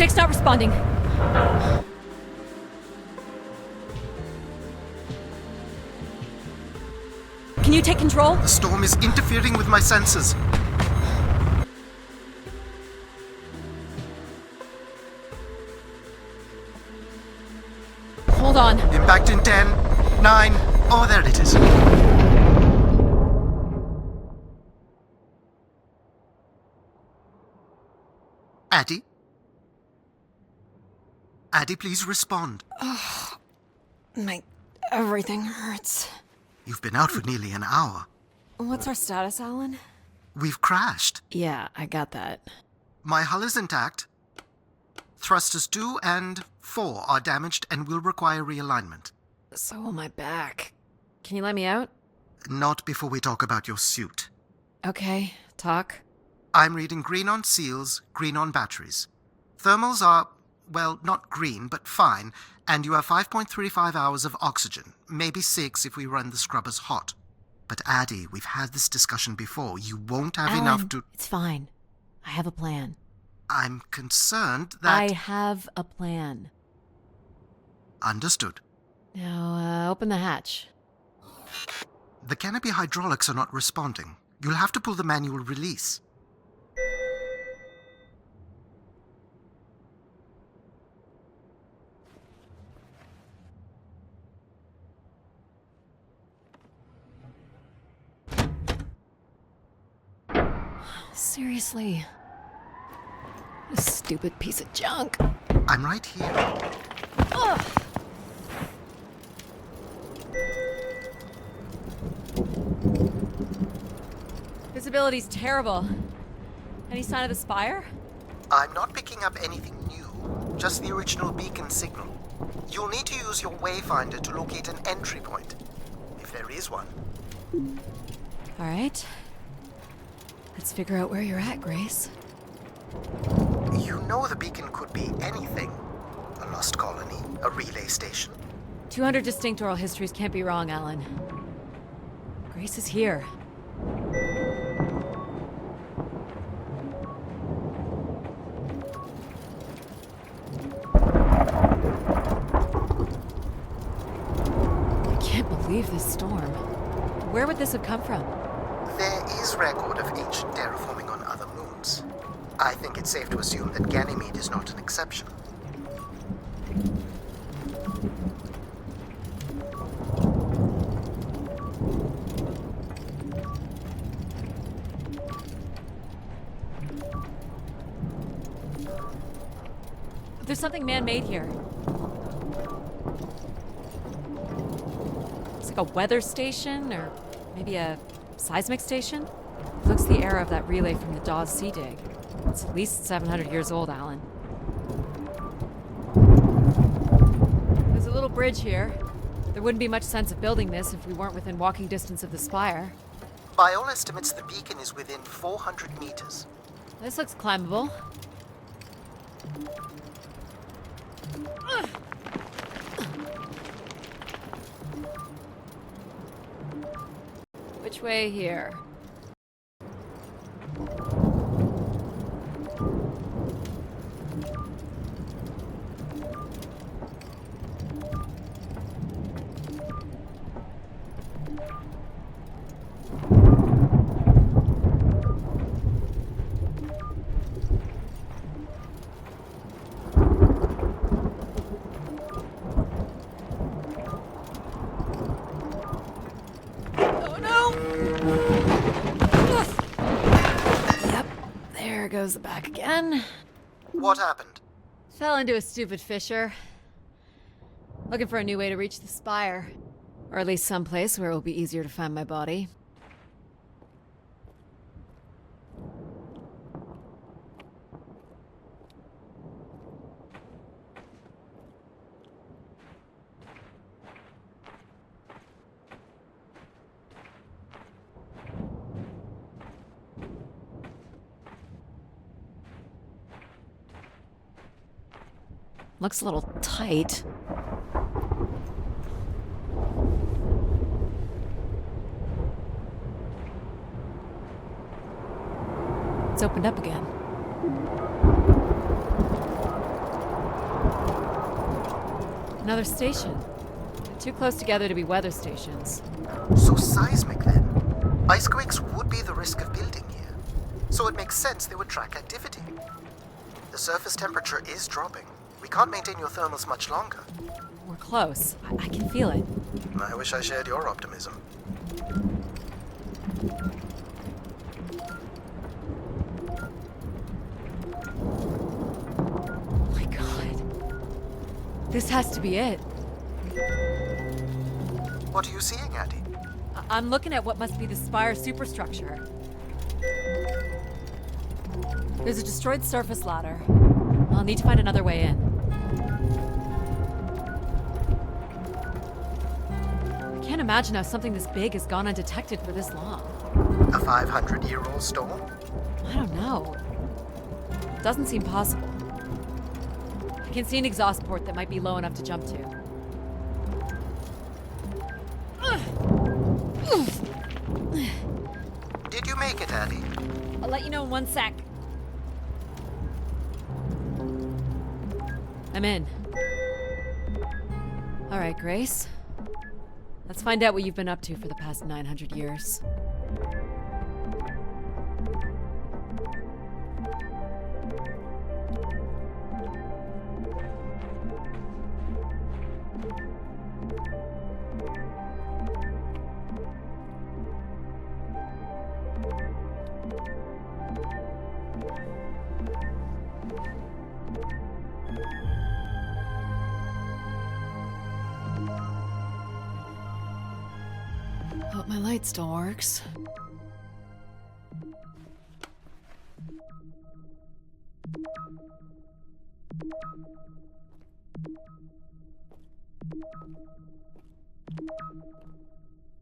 Stick's not responding. Can you take control? The storm is interfering with my senses. Hold on. Impact in 10, 9, oh, there it is. Addie? Addie, please respond. Everything hurts. You've been out for nearly an hour. What's our status, Alan? We've crashed. Yeah, I got that. My hull is intact. Thrusters 2 and 4 are damaged and will require realignment. So will my back. Can you let me out? Not before we talk about your suit. Okay, talk. I'm reading green on seals, green on batteries. Thermals are, well, not green, but fine, and you have 5.35 hours of oxygen, maybe 6 if we run the scrubbers hot. But Addie, we've had this discussion before. You won't have Alan, enough to... It's fine. I have a plan. I'm concerned that... I have a plan. Understood. Now, open the hatch. The canopy hydraulics are not responding. You'll have to pull the manual release. Seriously. This stupid piece of junk. I'm right here. Ugh. Visibility's terrible. Any sign of the spire? I'm not picking up anything new, just the original beacon signal. You'll need to use your wayfinder to locate an entry point, if there is one. All right. Let's figure out where you're at, Grace. You know the beacon could be anything. A lost colony, a relay station. 200 distinct oral histories can't be wrong, Alan. Grace is here. I can't believe this storm. Where would this have come from? There is record of ancient terraforming on other moons. I think it's safe to assume that Ganymede is not an exception. There's something man-made here. It's like a weather station, or maybe a seismic station? It looks the era of that relay from the Dawes Sea Dig. It's at least 700 years old, Alan. There's a little bridge here. There wouldn't be much sense of building this if we weren't within walking distance of the spire. By all estimates, the beacon is within 400 meters. This looks climbable. Ugh. Which way here? Goes the back again. What happened? Fell into a stupid fissure. Looking for a new way to reach the spire. Or at least someplace where it will be easier to find my body. Looks a little tight. It's opened up again. Another station. They're too close together to be weather stations. So seismic then. Icequakes would be the risk of building here. So it makes sense they would track activity. The surface temperature is dropping. We can't maintain your thermals much longer. We're close. I can feel it. I wish I shared your optimism. Oh my god. This has to be it. What are you seeing, Addie? I'm looking at what must be the Spire superstructure. There's a destroyed surface ladder. I'll need to find another way in. I can't imagine how something this big has gone undetected for this long. A 500-year-old storm? I don't know. It doesn't seem possible. I can see an exhaust port that might be low enough to jump to. Did you make it, Addie? I'll let you know in 1 sec. I'm in. All right, Grace. Let's find out what you've been up to for the past 900 years. Hope my light still works.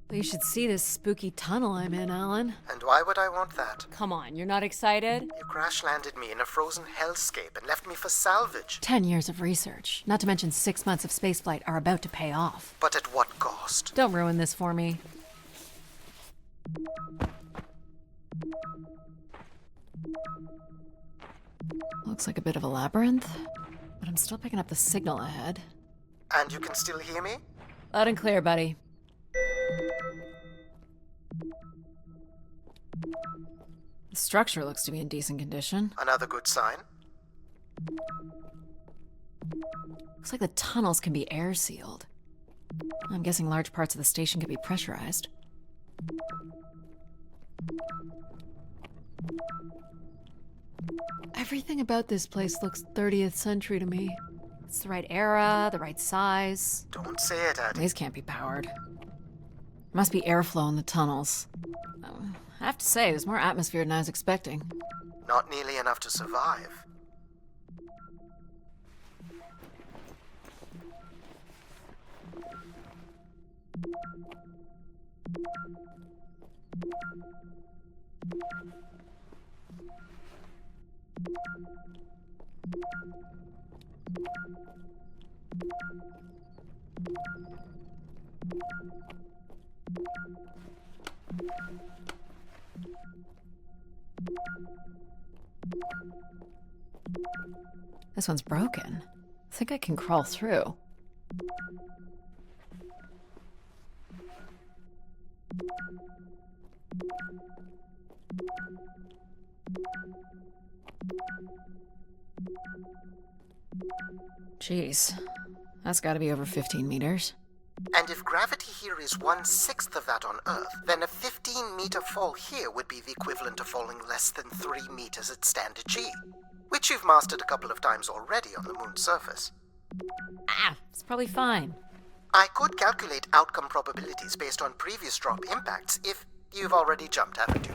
You should see this spooky tunnel I'm in, Alan. And why would I want that? Come on, you're not excited? You crash-landed me in a frozen hellscape and left me for salvage. 10 years of research, not to mention 6 months of spaceflight, are about to pay off. But at what cost? Don't ruin this for me. Looks like a bit of a labyrinth, but I'm still picking up the signal ahead. And you can still hear me? Loud and clear, buddy. The structure looks to be in decent condition. Another good sign. Looks like the tunnels can be air sealed. I'm guessing large parts of the station could be pressurized. Everything about this place looks 30th century to me. It's the right era, the right size. Don't say it, Addie. These can't be powered. Must be airflow in the tunnels. I have to say, there's more atmosphere than I was expecting. Not nearly enough to survive. This one's broken. I think I can crawl through. Jeez, that's gotta be over 15 meters. And if gravity here is 1/6 of that on Earth, then a 15-meter fall here would be the equivalent of falling less than 3 meters at standard G, which you've mastered a couple of times already on the moon's surface. It's probably fine. I could calculate outcome probabilities based on previous drop impacts if you've already jumped, haven't you?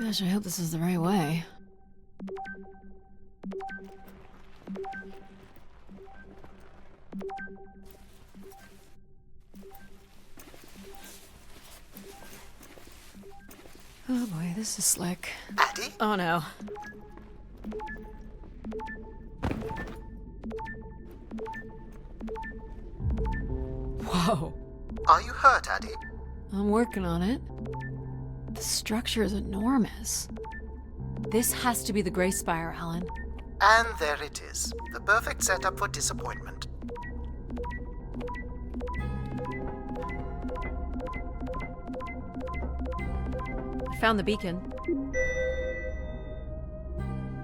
Gosh, I hope this is the right way. Oh boy, this is slick. Addie? Oh no. Whoa. Are you hurt, Addie? I'm working on it. The structure is enormous. This has to be the Gray Spire, Alan. And there it is. The perfect setup for disappointment. I found the beacon.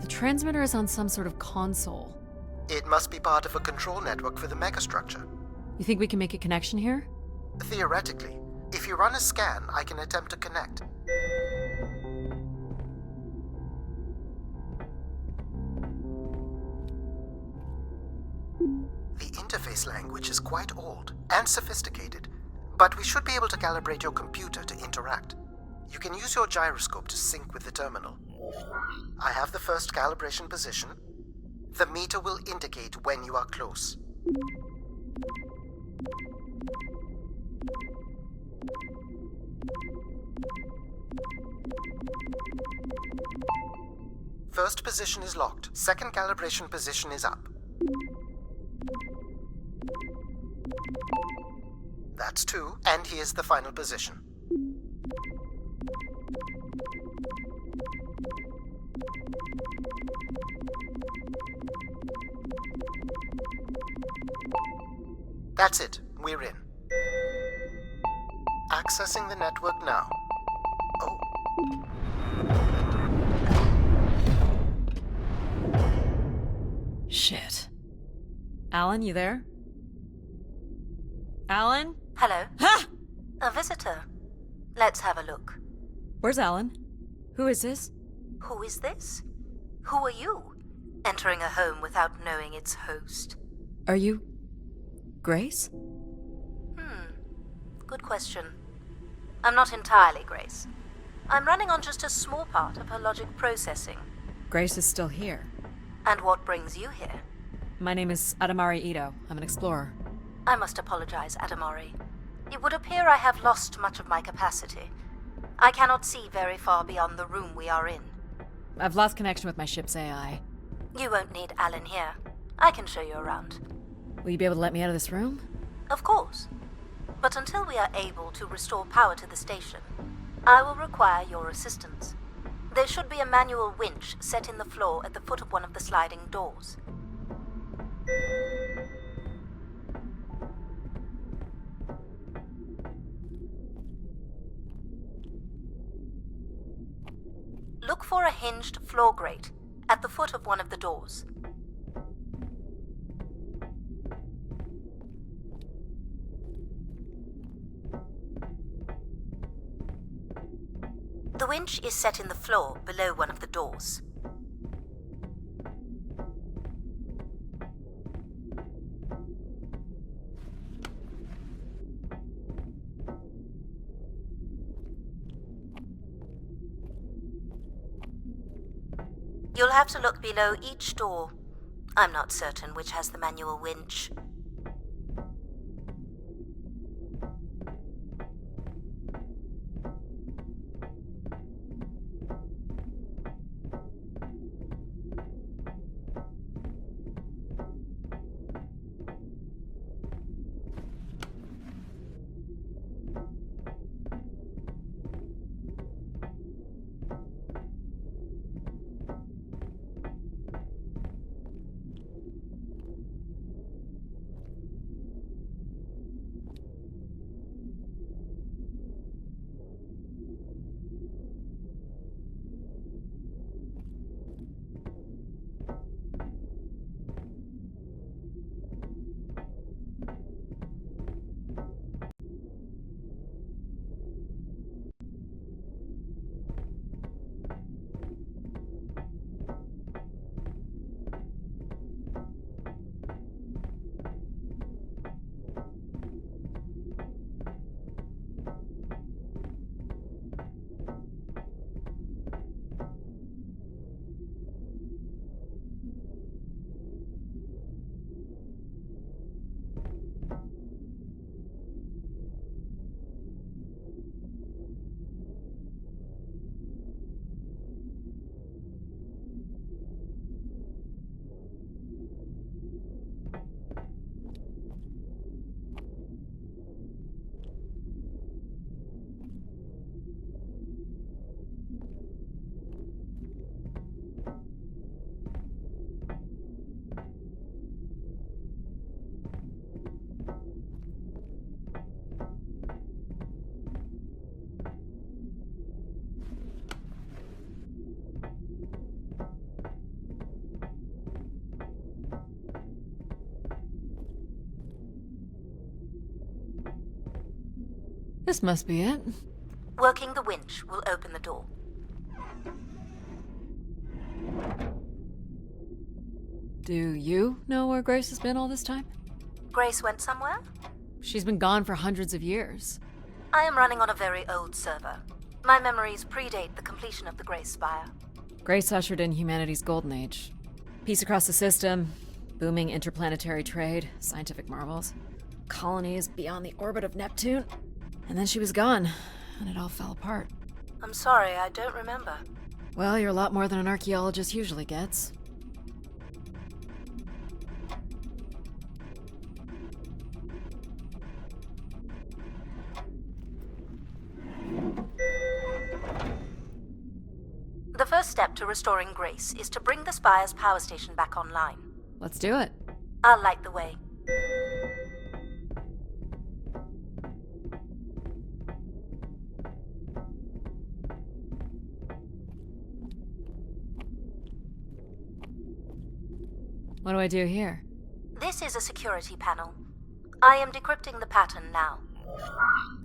The transmitter is on some sort of console. It must be part of a control network for the megastructure. You think we can make a connection here? Theoretically. If you run a scan, I can attempt to connect. The interface language is quite old and sophisticated, but we should be able to calibrate your computer to interact. You can use your gyroscope to sync with the terminal. I have the first calibration position. The meter will indicate when you are close. First position is locked. Second calibration position is up. That's 2, and here's the final position. That's it. We're in. Accessing the network now. Oh. Shit. Alan, you there? Alan? Hello. Ha! A visitor. Let's have a look. Where's Alan? Who is this? Who is this? Who are you? Entering a home without knowing its host. Are you... Grace? Good question. I'm not entirely Grace. I'm running on just a small part of her logic processing. Grace is still here. And what brings you here? My name is Adamari Ito. I'm an explorer. I must apologize, Adamari. It would appear I have lost much of my capacity. I cannot see very far beyond the room we are in. I've lost connection with my ship's AI. You won't need Alan here. I can show you around. Will you be able to let me out of this room? Of course. But until we are able to restore power to the station, I will require your assistance. There should be a manual winch set in the floor at the foot of one of the sliding doors. Look for a hinged floor grate at the foot of one of the doors. The winch is set in the floor below one of the doors. You'll have to look below each door. I'm not certain which has the manual winch. This must be it. Working the winch will open the door. Do you know where Grace has been all this time? Grace went somewhere? She's been gone for hundreds of years. I am running on a very old server. My memories predate the completion of the Grace Spire. Grace ushered in humanity's golden age. Peace across the system, booming interplanetary trade, scientific marvels, colonies beyond the orbit of Neptune. And then she was gone, and it all fell apart. I'm sorry, I don't remember. Well, you're a lot more than an archaeologist usually gets. The first step to restoring Grace is to bring the Spire's power station back online. Let's do it. I'll light the way. What do I do here? This is a security panel. I am decrypting the pattern now.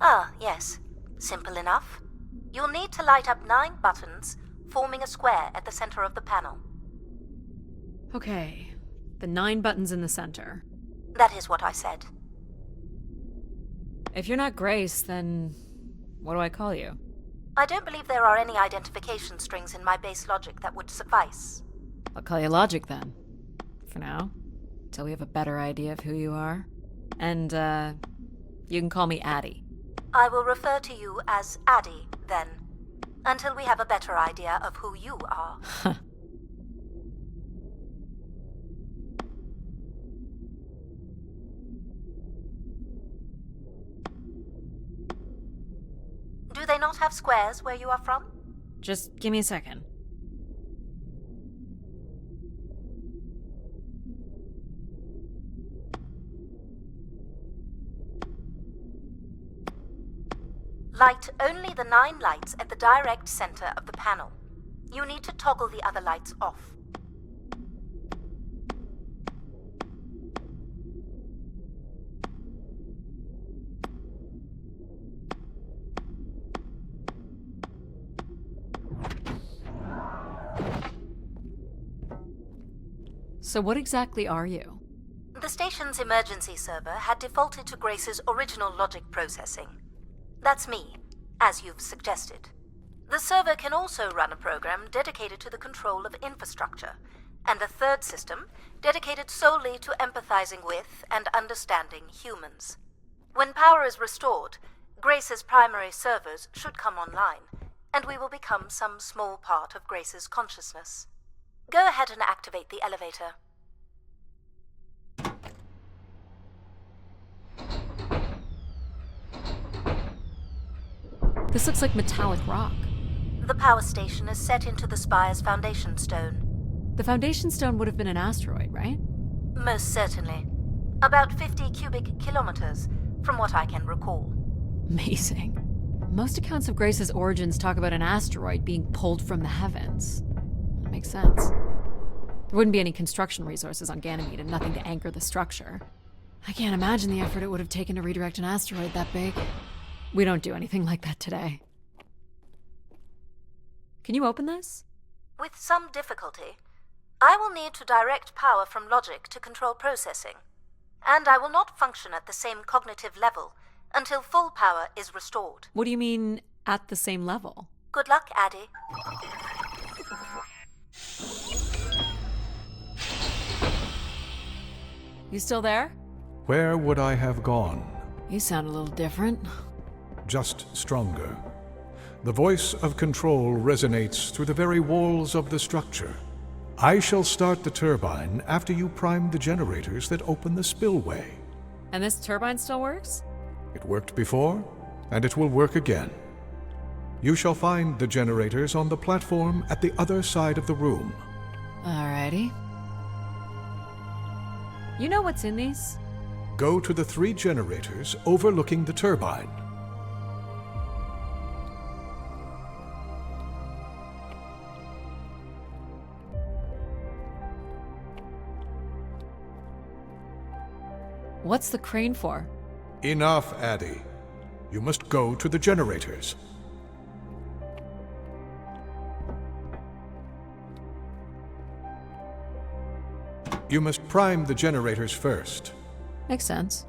Ah, yes. Simple enough. You'll need to light up 9 buttons, forming a square at the center of the panel. Okay, the 9 buttons in the center. That is what I said. If you're not Grace, then what do I call you? I don't believe there are any identification strings in my base logic that would suffice. I'll call you Logic then. For now. Till we have a better idea of who you are. And, you can call me Addie. I will refer to you as Addie, then, until we have a better idea of who you are. Do they not have squares where you are from? Just give me a second. Light only the 9 lights at the direct center of the panel. You need to toggle the other lights off. So what exactly are you? The station's emergency server had defaulted to Grace's original logic processing. That's me, as you've suggested. The server can also run a program dedicated to the control of infrastructure, and a third system dedicated solely to empathizing with and understanding humans. When power is restored, Grace's primary servers should come online, and we will become some small part of Grace's consciousness. Go ahead and activate the elevator. This looks like metallic rock. The power station is set into the Spire's foundation stone. The foundation stone would have been an asteroid, right? Most certainly. About 50 cubic kilometers, from what I can recall. Amazing. Most accounts of Grace's origins talk about an asteroid being pulled from the heavens. That makes sense. There wouldn't be any construction resources on Ganymede and nothing to anchor the structure. I can't imagine the effort it would have taken to redirect an asteroid that big. We don't do anything like that today. Can you open this? With some difficulty. I will need to direct power from logic to control processing. And I will not function at the same cognitive level until full power is restored. What do you mean, at the same level? Good luck, Addie. You still there? Where would I have gone? You sound a little different. Just stronger. The voice of control resonates through the very walls of the structure. I shall start the turbine after you prime the generators that open the spillway. And this turbine still works? It worked before, and it will work again. You shall find the generators on the platform at the other side of the room. Alrighty. You know what's in these? Go to the 3 generators overlooking the turbine. What's the crane for? Enough, Addie. You must go to the generators. You must prime the generators first. Makes sense.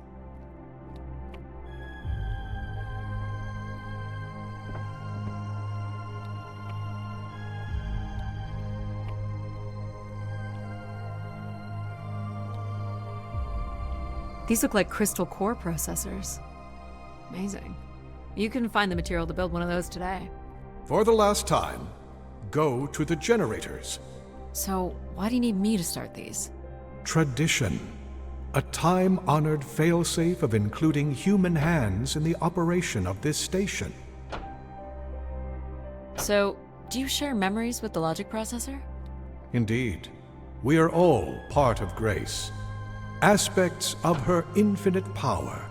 These look like crystal core processors. Amazing. You can find the material to build one of those today. For the last time, go to the generators. So, why do you need me to start these? Tradition. A time-honored failsafe of including human hands in the operation of this station. So, do you share memories with the logic processor? Indeed. We are all part of Grace. Aspects of her infinite power.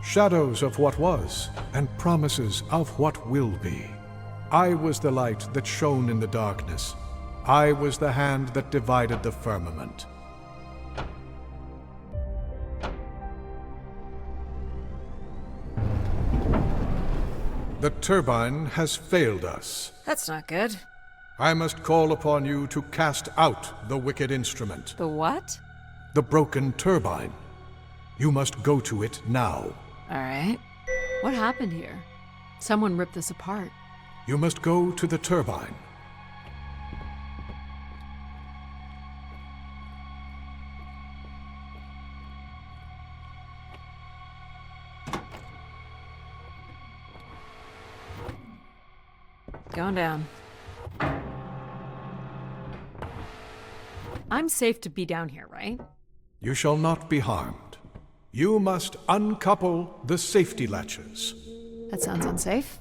Shadows of what was, and promises of what will be. I was the light that shone in the darkness. I was the hand that divided the firmament. The turbine has failed us. That's not good. I must call upon you to cast out the wicked instrument. The what? The broken turbine. You must go to it now. Alright. What happened here? Someone ripped this apart. You must go to the turbine. Going down. I'm safe to be down here, right? You shall not be harmed. You must uncouple the safety latches. That sounds unsafe.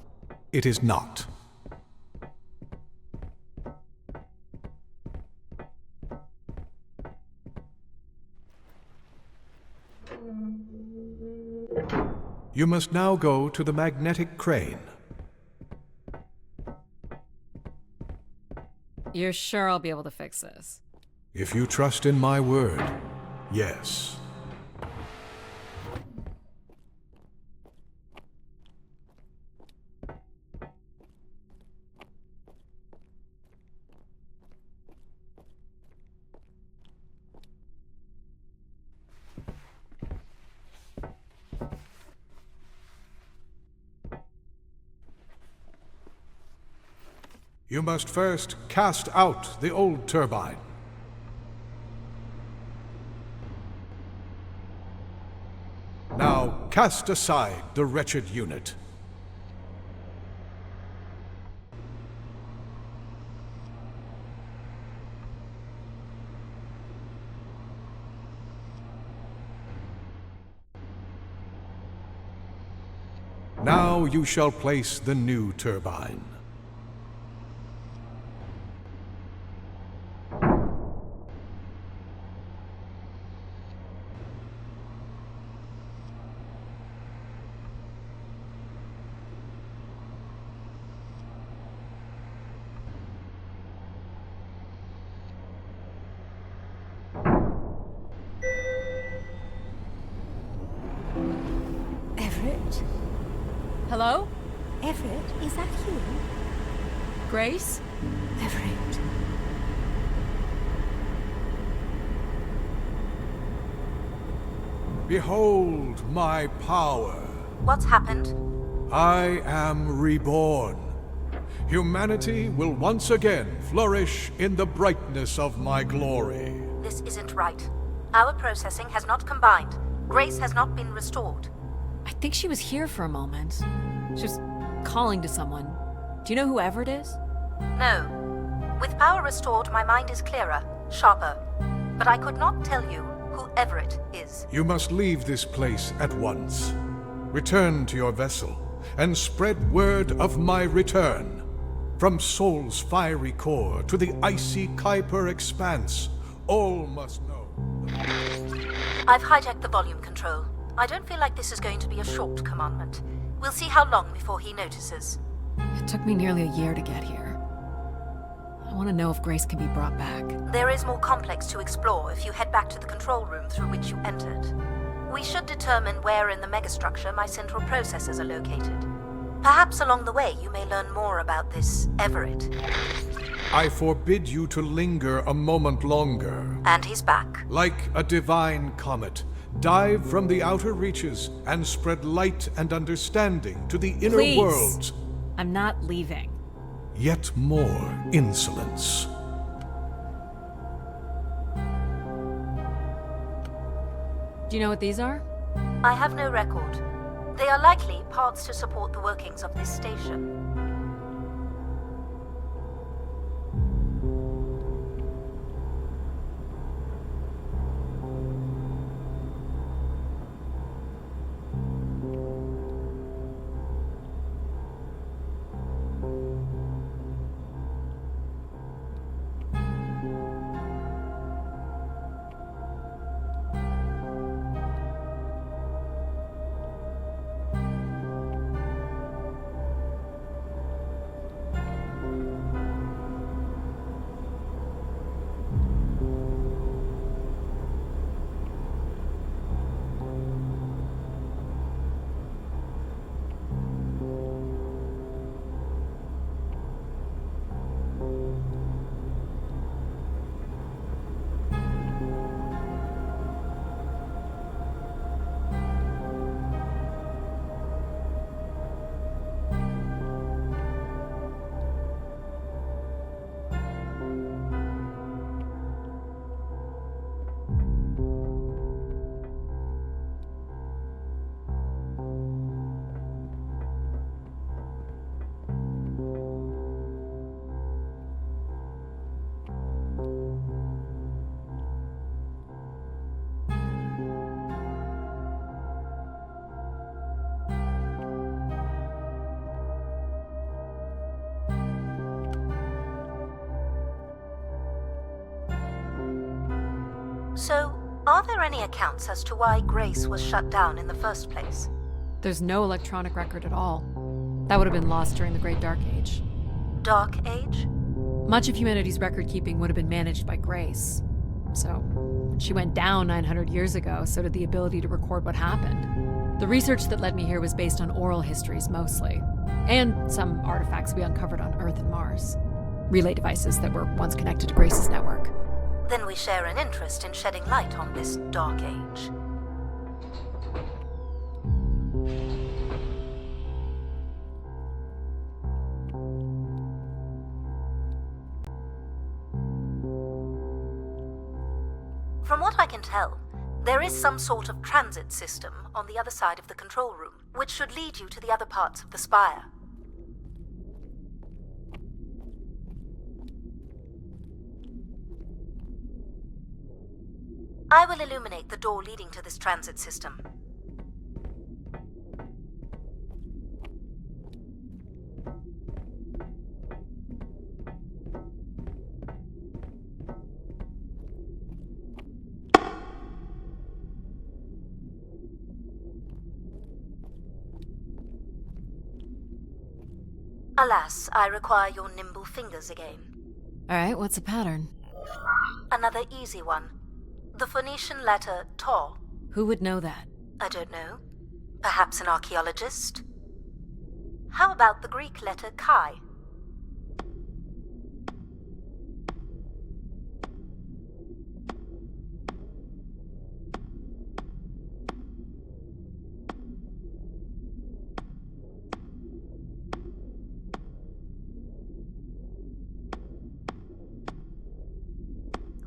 It is not. You must now go to the magnetic crane. You're sure I'll be able to fix this? If you trust in my word, yes. You must first cast out the old turbine. Now cast aside the wretched unit. Now you shall place the new turbine. Everett? Hello? Everett, is that you? Grace? Everett. Behold my power. What's happened? I am reborn. Humanity will once again flourish in the brightness of my glory. This isn't right. Our processing has not combined. Grace has not been restored. I think she was here for a moment. She was calling to someone. Do you know who Everett is? No. With power restored, my mind is clearer, sharper. But I could not tell you who Everett is. You must leave this place at once. Return to your vessel, and spread word of my return. From Sol's fiery core to the icy Kuiper expanse, all must know. I've hijacked the volume control. I don't feel like this is going to be a short commandment. We'll see how long before he notices. It took me nearly a year to get here. I want to know if Grace can be brought back. There is more complex to explore if you head back to the control room through which you entered. We should determine where in the megastructure my central processors are located. Perhaps along the way you may learn more about this Everett. I forbid you to linger a moment longer. And he's back. Like a divine comet, dive from the outer reaches and spread light and understanding to the inner Please. worlds. I'm not leaving. Yet more insolence. Do you know what these are? I have no record. They are likely parts to support the workings of this station. So, are there any accounts as to why Grace was shut down in the first place? There's no electronic record at all. That would have been lost during the Great Dark Age. Dark Age? Much of humanity's record-keeping would have been managed by Grace. So, when she went down 900 years ago, so did the ability to record what happened. The research that led me here was based on oral histories mostly, and some artifacts we uncovered on Earth and Mars. Relay devices that were once connected to Grace's network. Then we share an interest in shedding light on this Dark Age. From what I can tell, there is some sort of transit system on the other side of the control room, which should lead you to the other parts of the spire. I will illuminate the door leading to this transit system. Alas, I require your nimble fingers again. Alright, what's the pattern? Another easy one. The Phoenician letter Tau. Who would know that? I don't know. Perhaps an archaeologist? How about the Greek letter Chi?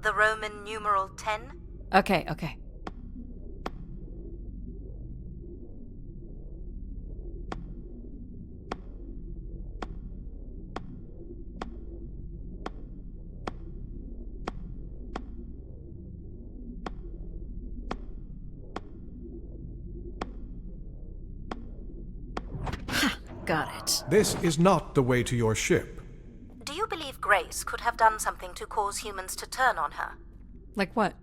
The Roman numeral 10? Okay. Got it. This is not the way to your ship. Do you believe Grace could have done something to cause humans to turn on her? Like what?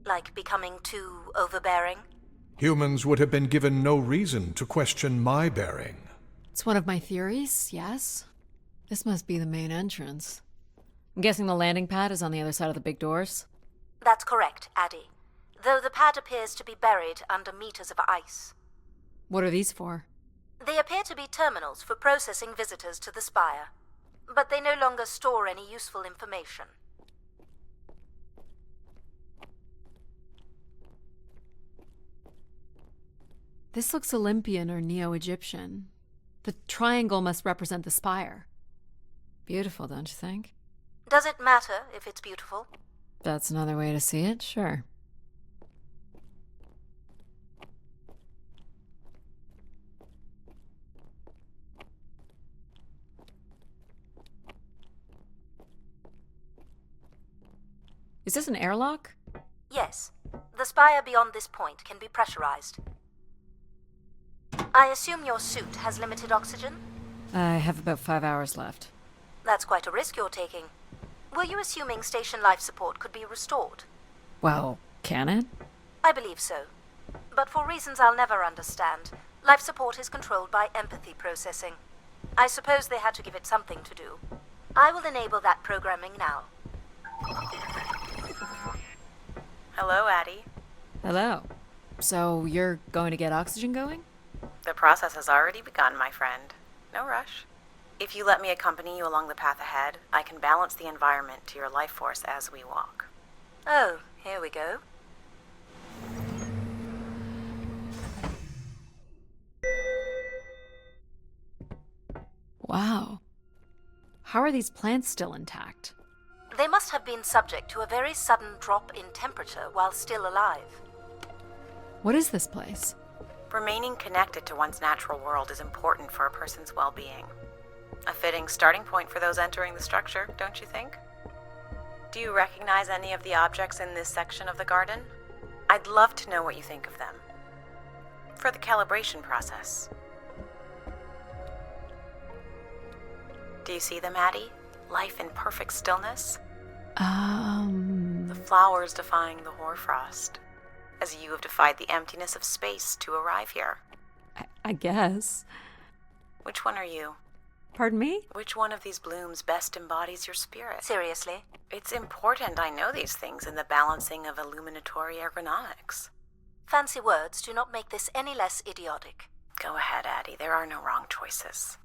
Like becoming too overbearing? Humans would have been given no reason to question my bearing. It's one of my theories, yes. This must be the main entrance. I'm guessing the landing pad is on the other side of the big doors? That's correct, Addie. though the pad appears to be buried under meters of ice. What are these for? They appear to be terminals for processing visitors to the spire, but they no longer store any useful information. This looks Olympian or Neo-Egyptian. The triangle must represent the spire. Beautiful, don't you think? Does it matter if it's beautiful? That's another way to see it, sure. Is this an airlock? Yes. The spire beyond this point can be pressurized. I assume your suit has limited oxygen? I have about 5 hours left. That's quite a risk you're taking. Were you assuming station life support could be restored? Well, can it? I believe so. But for reasons I'll never understand, life support is controlled by empathy processing. I suppose they had to give it something to do. I will enable that programming now. Hello, Addie. Hello. So you're going to get oxygen going? The process has already begun, my friend. No rush. If you let me accompany you along the path ahead, I can balance the environment to your life force as we walk. Oh, here we go. Wow. How are these plants still intact? They must have been subject to a very sudden drop in temperature while still alive. What is this place? Remaining connected to one's natural world is important for a person's well-being. A fitting starting point for those entering the structure, don't you think? Do you recognize any of the objects in this section of the garden? I'd love to know what you think of them. For the calibration process. Do you see them, Addie? Life in perfect stillness? The flowers defying the hoarfrost, as you have defied the emptiness of space to arrive here. I guess. Which one are you? Pardon me? Which one of these blooms best embodies your spirit? Seriously? It's important I know these things in the balancing of illuminatory ergonomics. Fancy words do not make this any less idiotic. Go ahead, Addie. There are no wrong choices.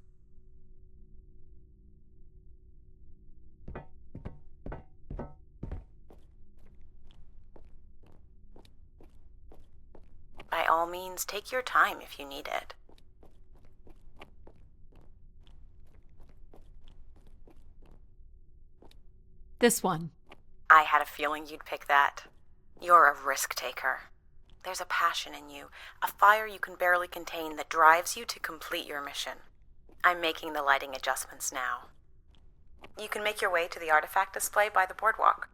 By all means, take your time if you need it. This one. I had a feeling you'd pick that. You're a risk taker. There's a passion in you, a fire you can barely contain that drives you to complete your mission. I'm making the lighting adjustments now. You can make your way to the artifact display by the boardwalk.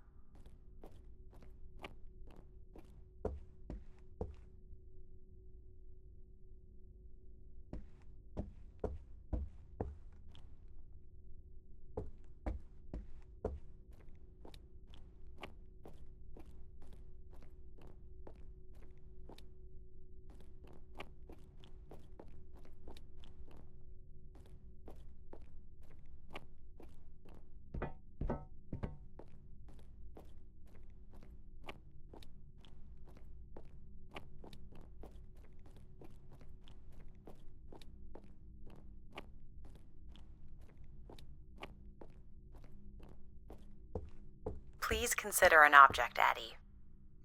Please consider an object, Addie.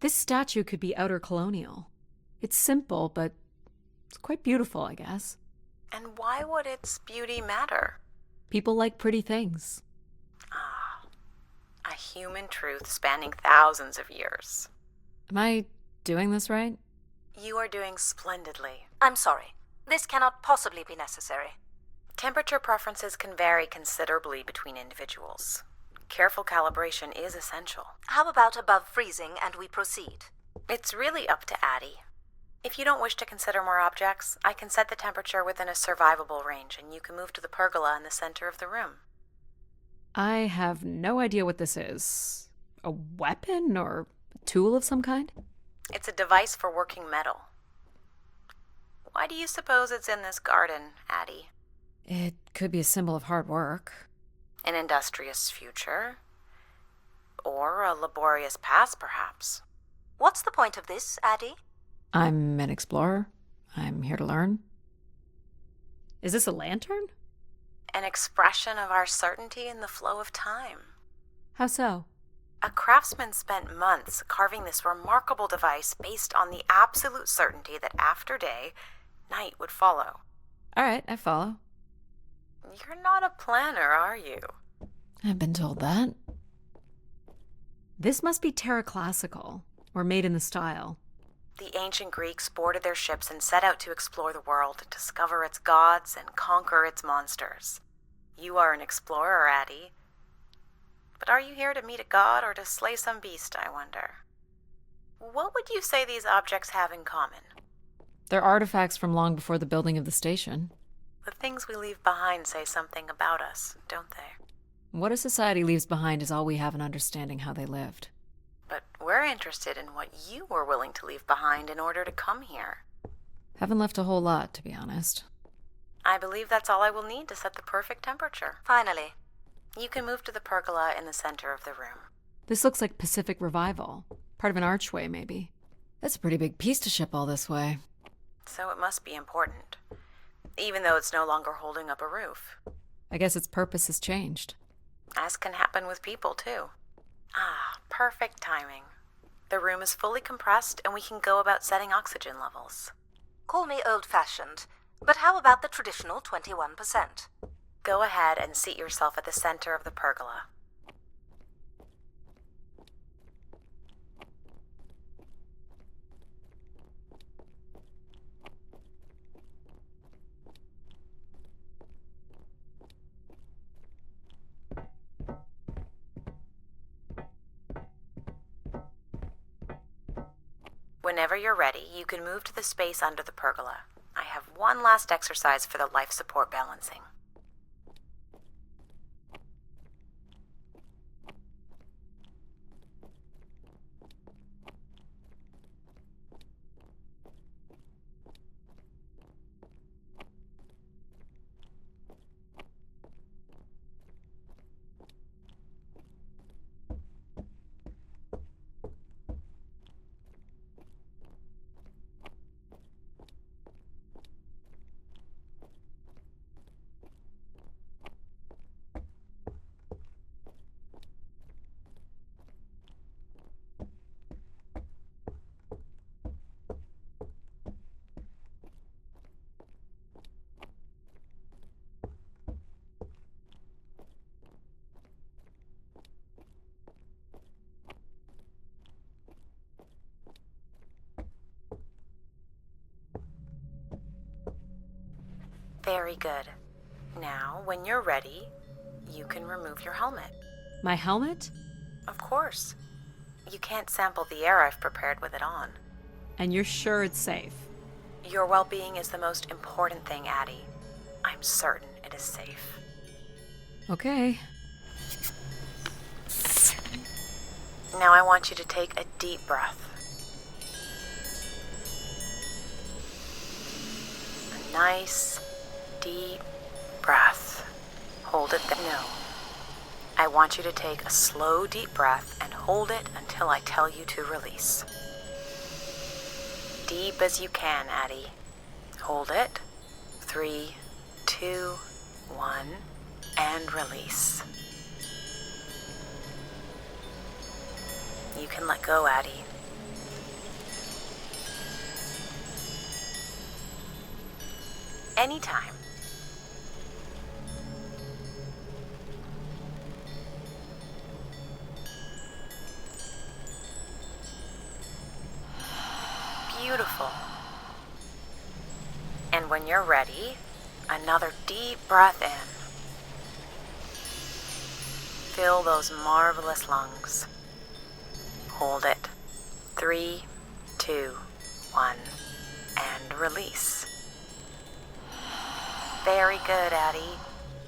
This statue could be outer colonial. It's simple, but it's quite beautiful, I guess. And why would its beauty matter? People like pretty things. A human truth spanning thousands of years. Am I doing this right? You are doing splendidly. I'm sorry. This cannot possibly be necessary. Temperature preferences can vary considerably between individuals. Careful calibration is essential. How about above freezing and we proceed? It's really up to Addie. If you don't wish to consider more objects, I can set the temperature within a survivable range and you can move to the pergola in the center of the room. I have no idea what this is. A weapon or a tool of some kind? It's a device for working metal. Why do you suppose it's in this garden, Addie? It could be a symbol of hard work. An industrious future? Or a laborious past, perhaps? What's the point of this, Addie? I'm an explorer. I'm here to learn. Is this a lantern? An expression of our certainty in the flow of time. How so? A craftsman spent months carving this remarkable device based on the absolute certainty that after day, night would follow. All right, I follow. You're not a planner, are you? I've been told that. This must be Terra Classical, or made in the style. The ancient Greeks boarded their ships and set out to explore the world, discover its gods, and conquer its monsters. You are an explorer, Addie. But are you here to meet a god or to slay some beast, I wonder? What would you say these objects have in common? They're artifacts from long before the building of the station. The things we leave behind say something about us, don't they? What a society leaves behind is all we have in understanding how they lived. But we're interested in what you were willing to leave behind in order to come here. Haven't left a whole lot, to be honest. I believe that's all I will need to set the perfect temperature. Finally. You can move to the pergola in the center of the room. This looks like Pacific Revival. Part of an archway, maybe. That's a pretty big piece to ship all this way. So it must be important, even though it's no longer holding up a roof. I guess its purpose has changed. As can happen with people, too. Ah, perfect timing. The room is fully compressed, and we can go about setting oxygen levels. Call me old-fashioned, but how about the traditional 21%? Go ahead and seat yourself at the center of the pergola. Whenever you're ready, you can move to the space under the pergola. I have one last exercise for the life support balancing. Very good. Now, when you're ready, you can remove your helmet. My helmet? Of course. You can't sample the air I've prepared with it on. And you're sure it's safe? Your well-being is the most important thing, Addie. I'm certain it is safe. Okay. Now I want you to take a deep breath. A nice, deep breath. Hold it there. No. I want you to take a slow, deep breath and hold it until I tell you to release. Deep as you can, Addie. Hold it. 3, 2, 1, and release. You can let go, Addie. Anytime. Beautiful. And when you're ready, another deep breath in. Fill those marvelous lungs. Hold it. 3, 2, 1, and release. Very good, Addie.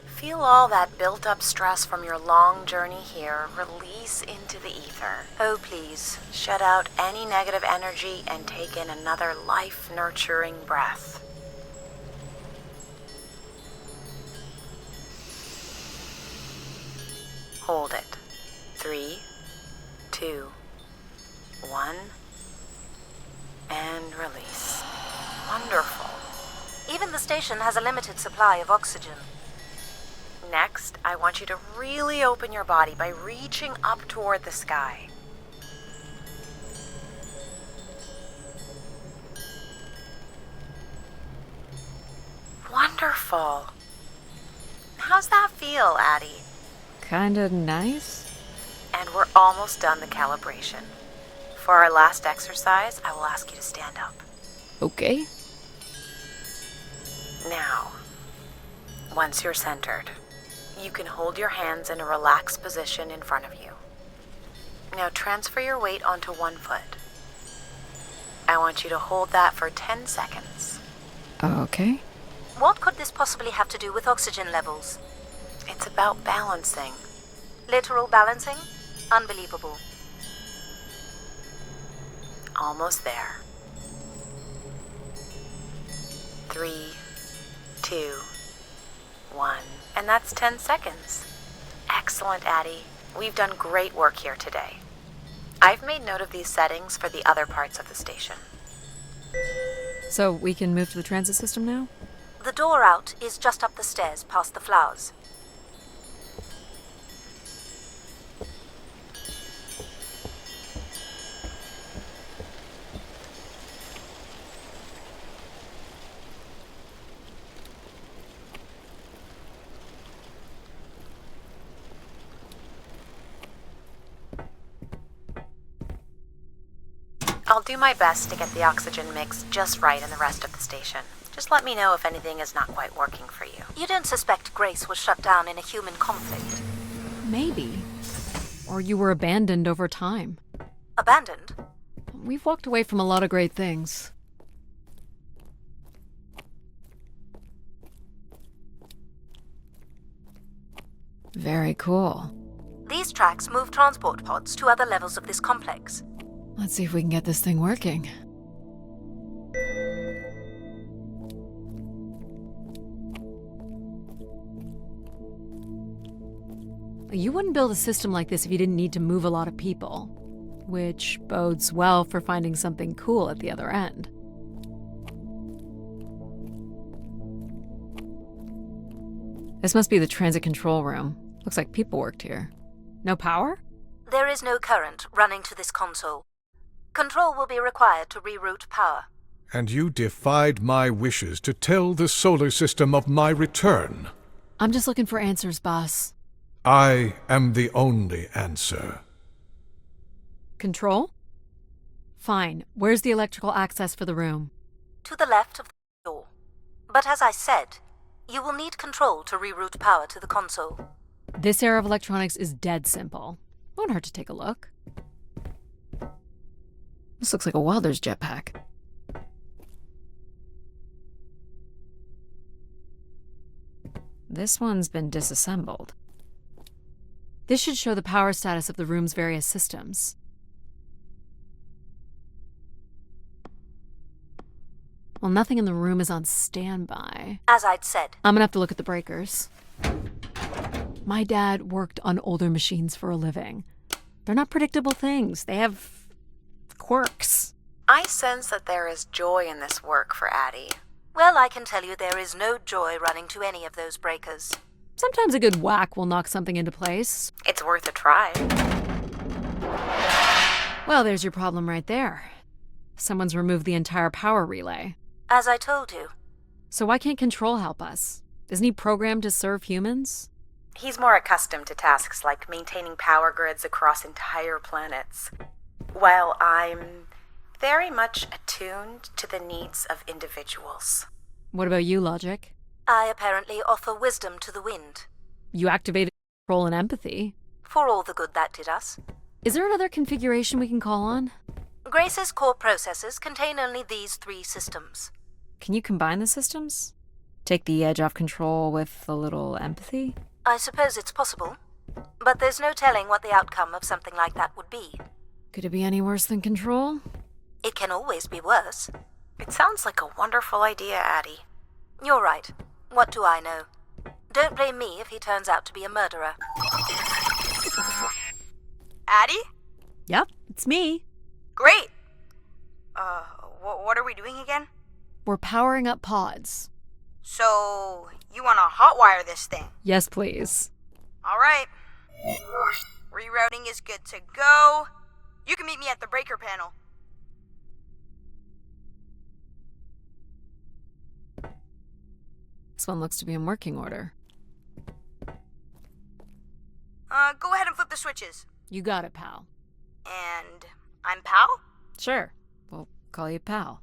Feel all that built-up stress from your long journey here release into the ether. Oh, please. Shut out any negative energy and take in another life-nurturing breath. Hold it. 3, 2, 1, Wonderful. Even the station has a limited supply of oxygen. Next, I want you to really open your body by reaching up toward the sky. Wonderful. How's that feel, Addie? Kinda nice? And we're almost done the calibration. For our last exercise, I will ask you to stand up. Okay. Now, once you're centered, you can hold your hands in a relaxed position in front of you. Now transfer your weight onto one foot. I want you to hold that for 10 seconds. Okay. What could this possibly have to do with oxygen levels? It's about balancing. Literal balancing? Unbelievable. Almost there. 3, 2, 1. And that's 10 seconds. Excellent, Addie. We've done great work here today. I've made note of these settings for the other parts of the station. So we can move to the transit system now? The door out is just up the stairs past the flowers. I'll do my best to get the oxygen mix just right in the rest of the station. Just let me know if anything is not quite working for you. You don't suspect Grace was shut down in a human conflict? Maybe. Or you were abandoned over time. Abandoned? We've walked away from a lot of great things. Very cool. These tracks move transport pods to other levels of this complex. Let's see if we can get this thing working. You wouldn't build a system like this if you didn't need to move a lot of people, which bodes well for finding something cool at the other end. This must be the transit control room. Looks like people worked here. No power? There is no current running to this console. Control will be required to reroute power. And you defied my wishes to tell the solar system of my return. I'm just looking for answers, boss. I am the only answer. Control? Fine. Where's the electrical access for the room? To the left of the door. But as I said, you will need control to reroute power to the console. This era of electronics is dead simple. Won't hurt to take a look. This looks like a welder's jetpack. This one's been disassembled. This should show the power status of the room's various systems. Well, nothing in the room is on standby. As I'd said. I'm gonna have to look at the breakers. My dad worked on older machines for a living. They're not predictable things. They have quirks. I sense that there is joy in this work for Addie. Well, I can tell you there is no joy running to any of those breakers. Sometimes a good whack will knock something into place. It's worth a try. Well, there's your problem right there. Someone's removed the entire power relay. As I told you. So why can't Control help us? Isn't he programmed to serve humans? He's more accustomed to tasks like maintaining power grids across entire planets, while I'm very much attuned to the needs of individuals. What about you, Logic? I apparently offer wisdom to the wind. You activated control and empathy. For all the good that did us. Is there another configuration we can call on? Grace's core processors contain only these 3 systems. Can you combine the systems? Take the edge off control with a little empathy? I suppose it's possible, but there's no telling what the outcome of something like that would be. Could it be any worse than control? It can always be worse. It sounds like a wonderful idea, Addie. You're right. What do I know? Don't blame me if he turns out to be a murderer. Addie? Yep, it's me. Great! What are we doing again? We're powering up pods. So, you want to hotwire this thing? Yes, please. Alright. Rerouting is good to go. You can meet me at the breaker panel. This one looks to be in working order. Go ahead and flip the switches. You got it, pal. And I'm Pal? Sure. We'll call you pal.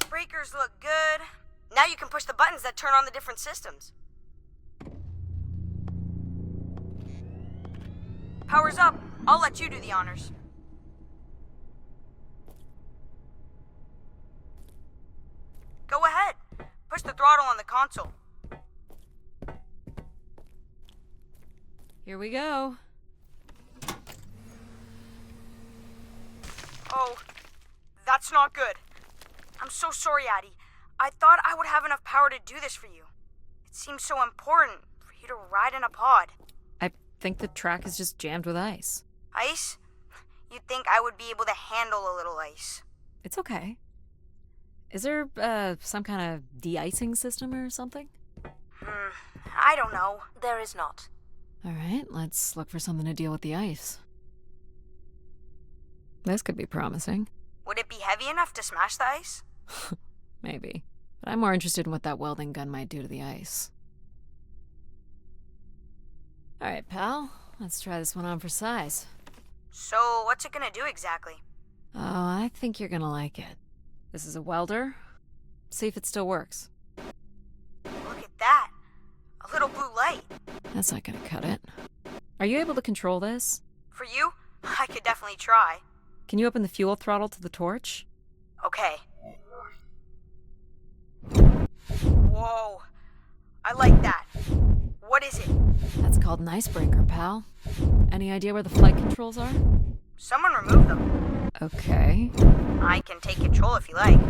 Breakers look good. Now you can push the buttons that turn on the different systems. Power's up. I'll let you do the honors. Go ahead. Push the throttle on the console. Here we go. Oh, that's not good. I'm so sorry, Addie. I thought I would have enough power to do this for you. It seems so important for you to ride in a pod. I think the track is just jammed with ice. Ice? You'd think I would be able to handle a little ice. It's okay. Is there, some kind of de-icing system or something? I don't know. There is not. Alright, let's look for something to deal with the ice. This could be promising. Would it be heavy enough to smash the ice? Maybe. But I'm more interested in what that welding gun might do to the ice. Alright, pal. Let's try this one on for size. So, what's it gonna do exactly? Oh, I think you're gonna like it. This is a welder. See if it still works. Look at that. A little blue light. That's not gonna cut it. Are you able to control this? For you, I could definitely try. Can you open the fuel throttle to the torch? Okay. Whoa. I like that. What is it? That's called an icebreaker, pal. Any idea where the flight controls are? Someone removed them. Okay. I can take control if you like.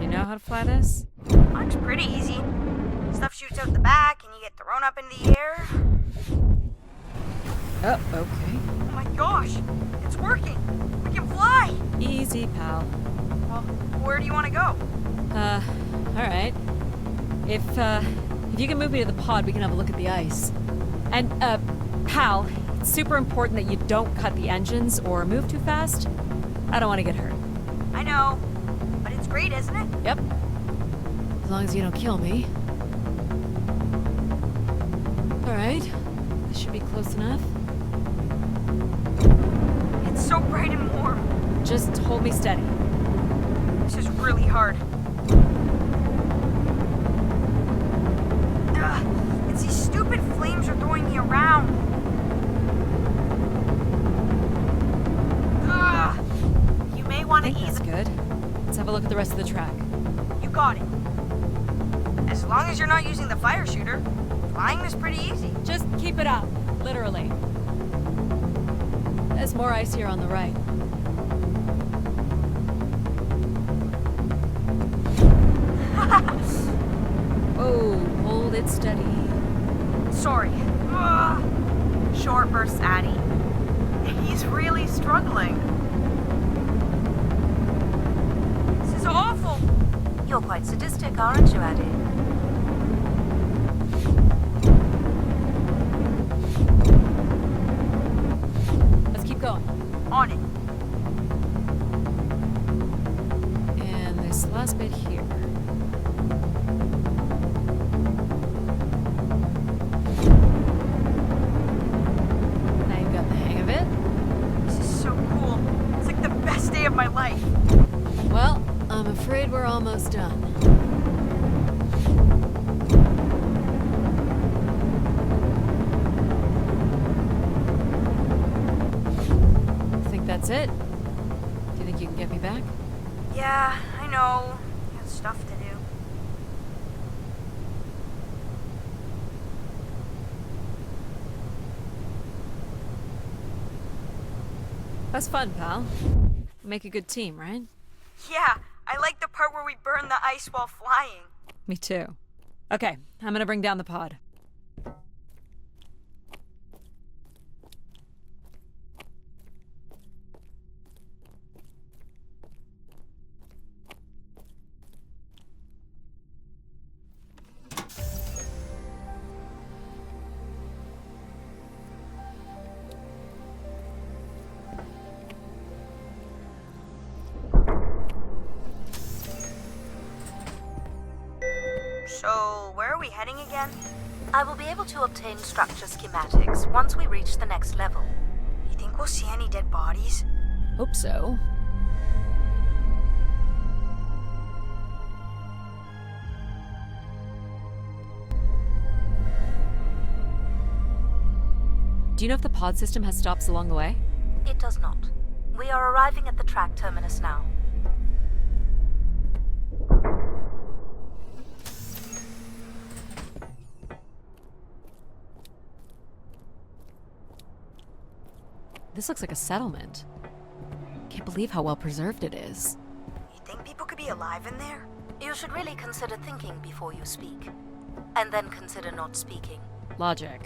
You know how to fly this? Mine's pretty easy. Stuff shoots out the back and you get thrown up into the air. Oh, okay. Oh my gosh, it's working. We can fly. Easy, pal. Well, where do you want to go? Alright. If you can move me to the pod, we can have a look at the ice. And, pal, it's super important that you don't cut the engines or move too fast. I don't want to get hurt. I know, but it's great, isn't it? Yep. As long as you don't kill me. Alright. This should be close enough. It's so bright and warm. Just hold me steady. This is really hard. Ugh, it's these stupid flames are throwing me around. Ugh. You may want I to think ease that's good. Let's have a look at the rest of the track. You got it. As long as you're not using the fire shooter, flying is pretty easy. Just keep it up, literally. There's more ice here on the right. Oh, hold it steady. Sorry. Ugh. short bursts, Addie. He's really struggling. This is awful. You're quite sadistic, aren't you, Addie? Let's keep going. On it. And this last bit here. Now you've got the hang of it. This is so cool. It's like the best day of my life. Well, I'm afraid we're almost done. Think that's it? Do you think you can get me back? Yeah, I know. Got stuff to do. That's fun, pal. We make a good team, right? Yeah, I like the part where we burn the ice while flying. Me too. Okay, I'm gonna bring down the pod. are we heading again? I will be able to obtain structure schematics once we reach the next level. You think we'll see any dead bodies? Hope so. Do you know if the pod system has stops along the way? It does not. We are arriving at the track terminus now. This looks like a settlement. Can't believe how well preserved it is. You think people could be alive in there? You should really consider thinking before you speak. And then consider not speaking. Logic.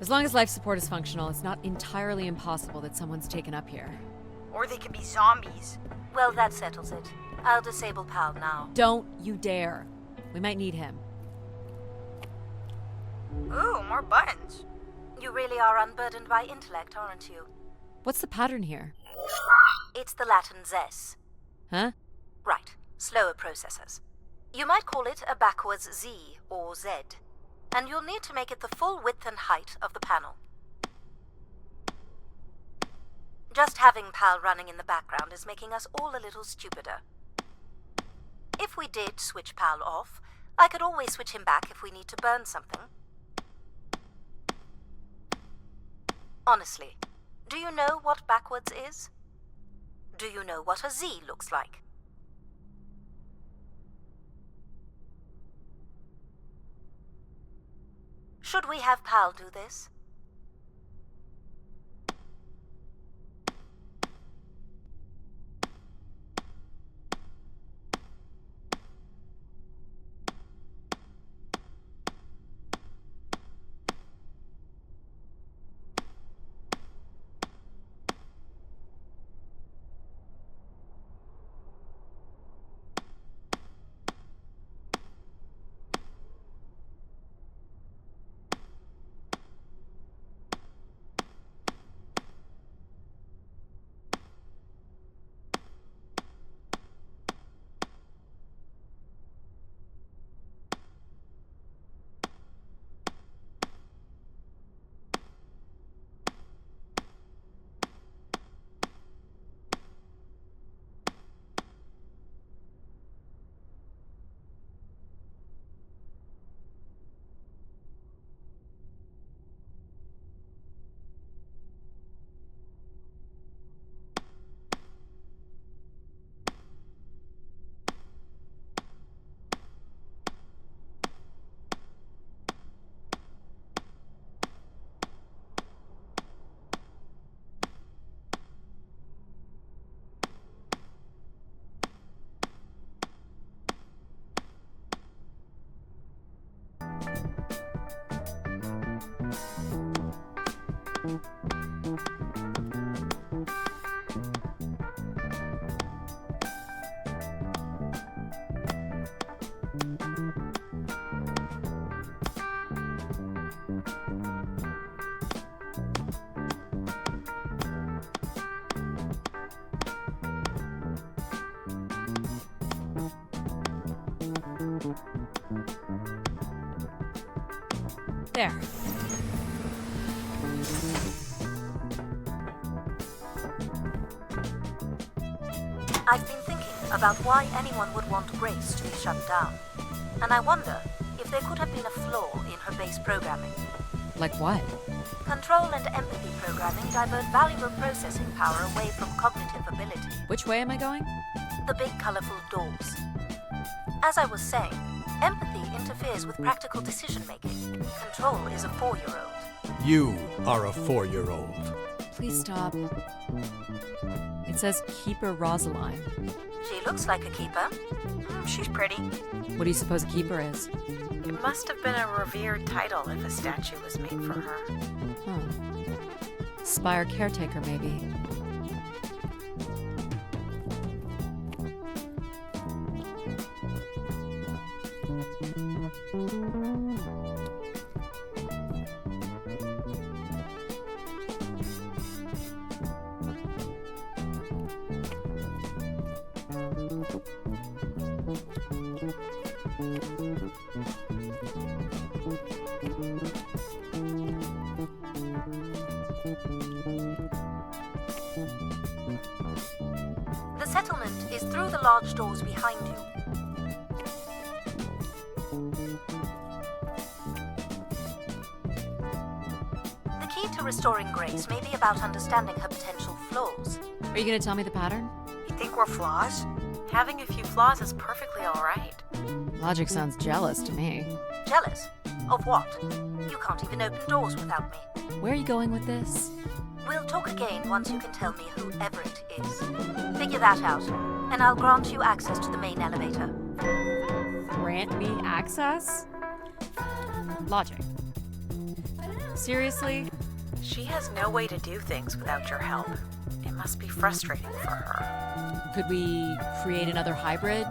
As long as life support is functional, it's not entirely impossible that someone's taken up here. Or they could be zombies. Well, that settles it. I'll disable PAL now. Don't you dare. We might need him. Ooh, more buttons. You really are unburdened by intellect, aren't you? What's the pattern here? It's the Latin zes. Huh? Right, slower processors. You might call it a backwards Z or Z. And you'll need to make it the full width and height of the panel. Just having PAL running in the background is making us all a little stupider. If we did switch PAL off, I could always switch him back if we need to burn something. Honestly, do you know what backwards is? Do you know what a Z looks like? Should we have PAL do this? There. I've been thinking about why anyone would want Grace to be shut down. And I wonder if there could have been a flaw in her base programming. Like what? Control and empathy programming divert valuable processing power away from cognitive ability. Which way am I going? The big colorful doors. As I was saying, empathy interferes with practical decision-making. Control is a 4-year-old. You are a 4-year-old. Please stop. It says Keeper Rosaline. She looks like a keeper. She's pretty. What do you suppose a keeper is? It must have been a revered title if a statue was made for her. Spire caretaker, maybe. large doors behind you. The key to restoring Grace may be about understanding her potential flaws. Are you gonna tell me the pattern? You think we're flaws? Having a few flaws is perfectly alright. Logic sounds jealous to me. Jealous? Of what? You can't even open doors without me. Where are you going with this? We'll talk again once you can tell me who Everett is. Figure that out, and I'll grant you access to the main elevator. Grant me access? Logic. Seriously? She has no way to do things without your help. It must be frustrating for her. Could we create another hybrid?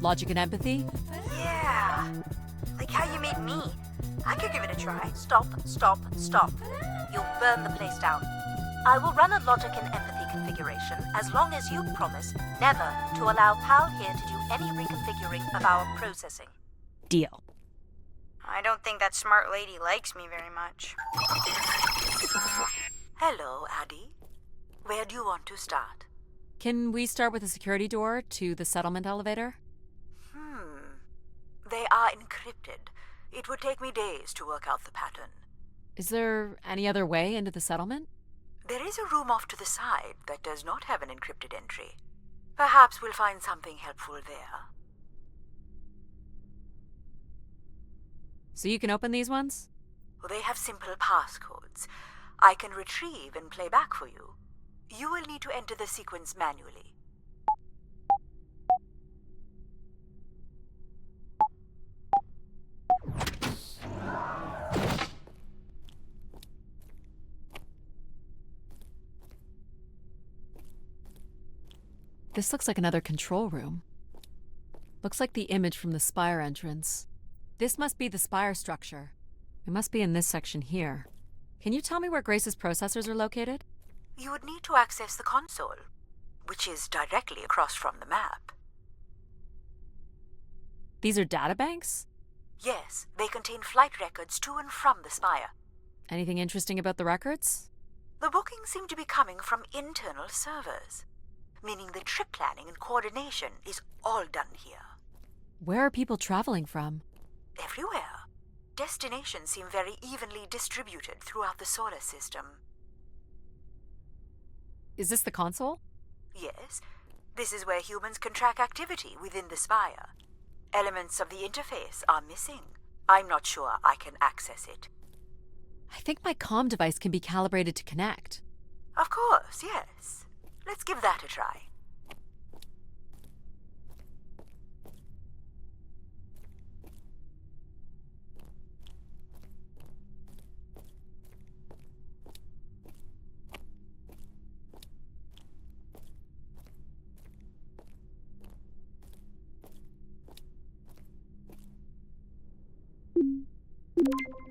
Logic and empathy? Yeah. Like how you made me. I could give it a try. Stop, stop, stop. You'll burn the place down. I will run a logic and empathy configuration as long as you promise never to allow Pal here to do any reconfiguring of our processing. Deal. I don't think that smart lady likes me very much. Hello, Addie. Where do you want to start? Can we start with the security door to the settlement elevator? They are encrypted. It would take me days to work out the pattern. Is there any other way into the settlement? There is a room off to the side that does not have an encrypted entry. Perhaps we'll find something helpful there. So you can open these ones? They have simple passcodes. I can retrieve and play back for you. You will need to enter the sequence manually. This looks like another control room. Looks like the image from the spire entrance. This must be the spire structure. It must be in this section here. Can you tell me where Grace's processors are located? You would need to access the console, which is directly across from the map. These are databanks? Yes, they contain flight records to and from the spire. Anything interesting about the records? The bookings seem to be coming from internal servers, meaning the trip planning and coordination is all done here. Where are people traveling from? Everywhere. Destinations seem very evenly distributed throughout the solar system. Is this the console? Yes, this is where humans can track activity within the spire. Elements of the interface are missing. I'm not sure I can access it. I think my comm device can be calibrated to connect. Of course, yes. Let's give that a try.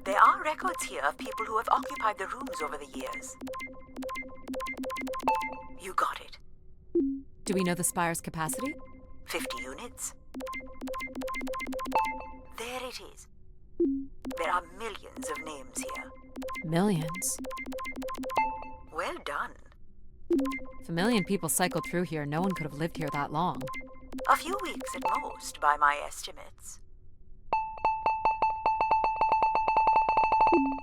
There are records here of people who have occupied the rooms over the years. You got it. Do we know the spire's capacity? 50 units. There it is. There are millions of names here. Millions. Well done. If a million people cycled through here, no one could have lived here that long. A few weeks at most, by my estimates.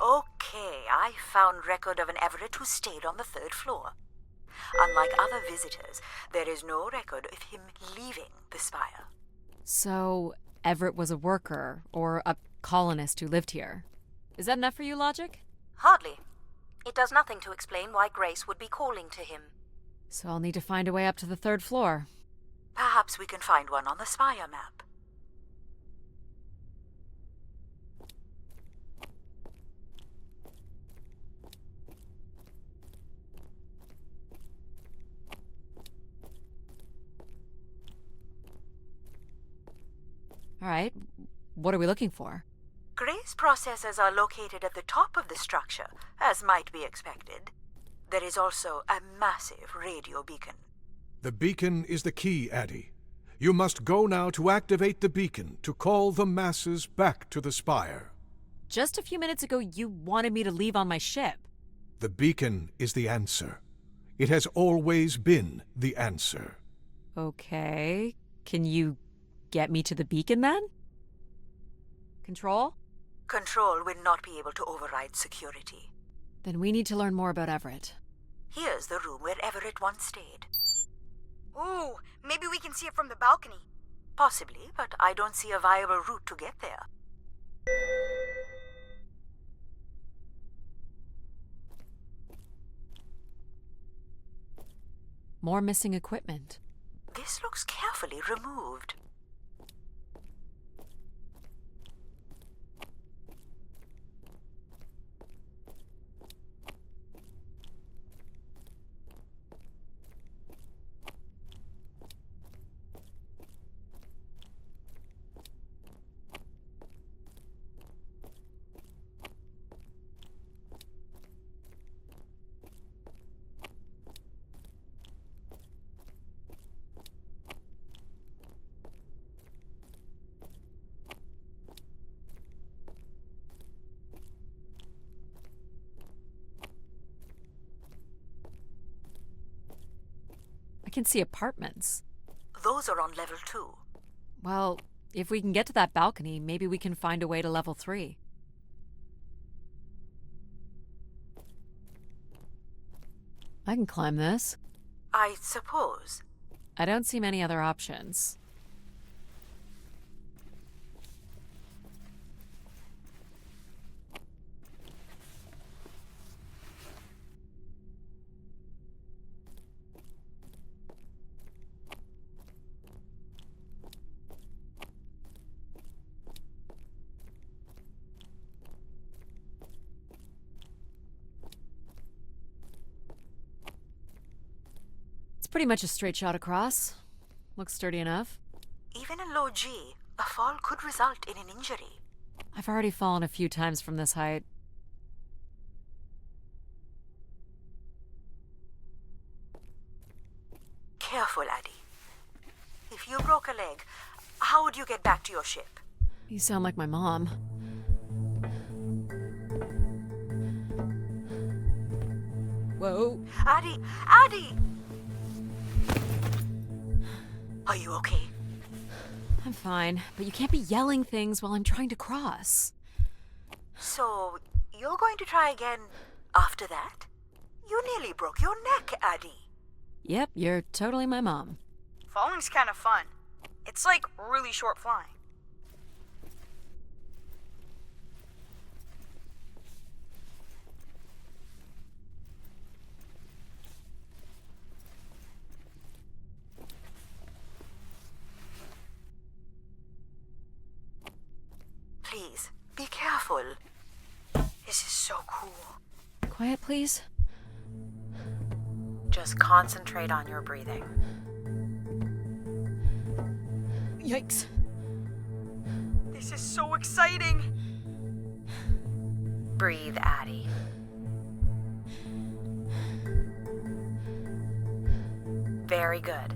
Okay, I found record of an Everett who stayed on the 3rd floor. Unlike other visitors, there is no record of him leaving the spire. So, Everett was a worker, or a colonist who lived here. Is that enough for you, Logic? Hardly. It does nothing to explain why Grace would be calling to him. So I'll need to find a way up to the 3rd floor. Perhaps we can find one on the spire map. All right, what are we looking for? Grace processors are located at the top of the structure, as might be expected. There is also a massive radio beacon. The beacon is the key, Addie. You must go now to activate the beacon to call the masses back to the spire. Just a few minutes ago, you wanted me to leave on my ship. The beacon is the answer. It has always been the answer. Okay. Can you get me to the beacon then? Control? Control will not be able to override security. Then we need to learn more about Everett. Here's the room where Everett once stayed. Ooh, maybe we can see it from the balcony. Possibly, but I don't see a viable route to get there. More missing equipment. This looks carefully removed. I can see apartments. Those are on level 2. Well, if we can get to that balcony, maybe we can find a way to level 3. I can climb this. I suppose. I don't see many other options. Pretty much a straight shot across. Looks sturdy enough. Even in low G, a fall could result in an injury. I've already fallen a few times from this height. Careful, Addie. If you broke a leg, how would you get back to your ship? You sound like my mom. Whoa. Addie! Addie! Are you okay? I'm fine, but you can't be yelling things while I'm trying to cross. So, you're going to try again after that? You nearly broke your neck, Addie. Yep, you're totally my mom. Falling's kind of fun. It's like really short flying. Please, be careful. This is so cool. Quiet, please. Just concentrate on your breathing. Yikes. This is so exciting. Breathe, Addie. Very good.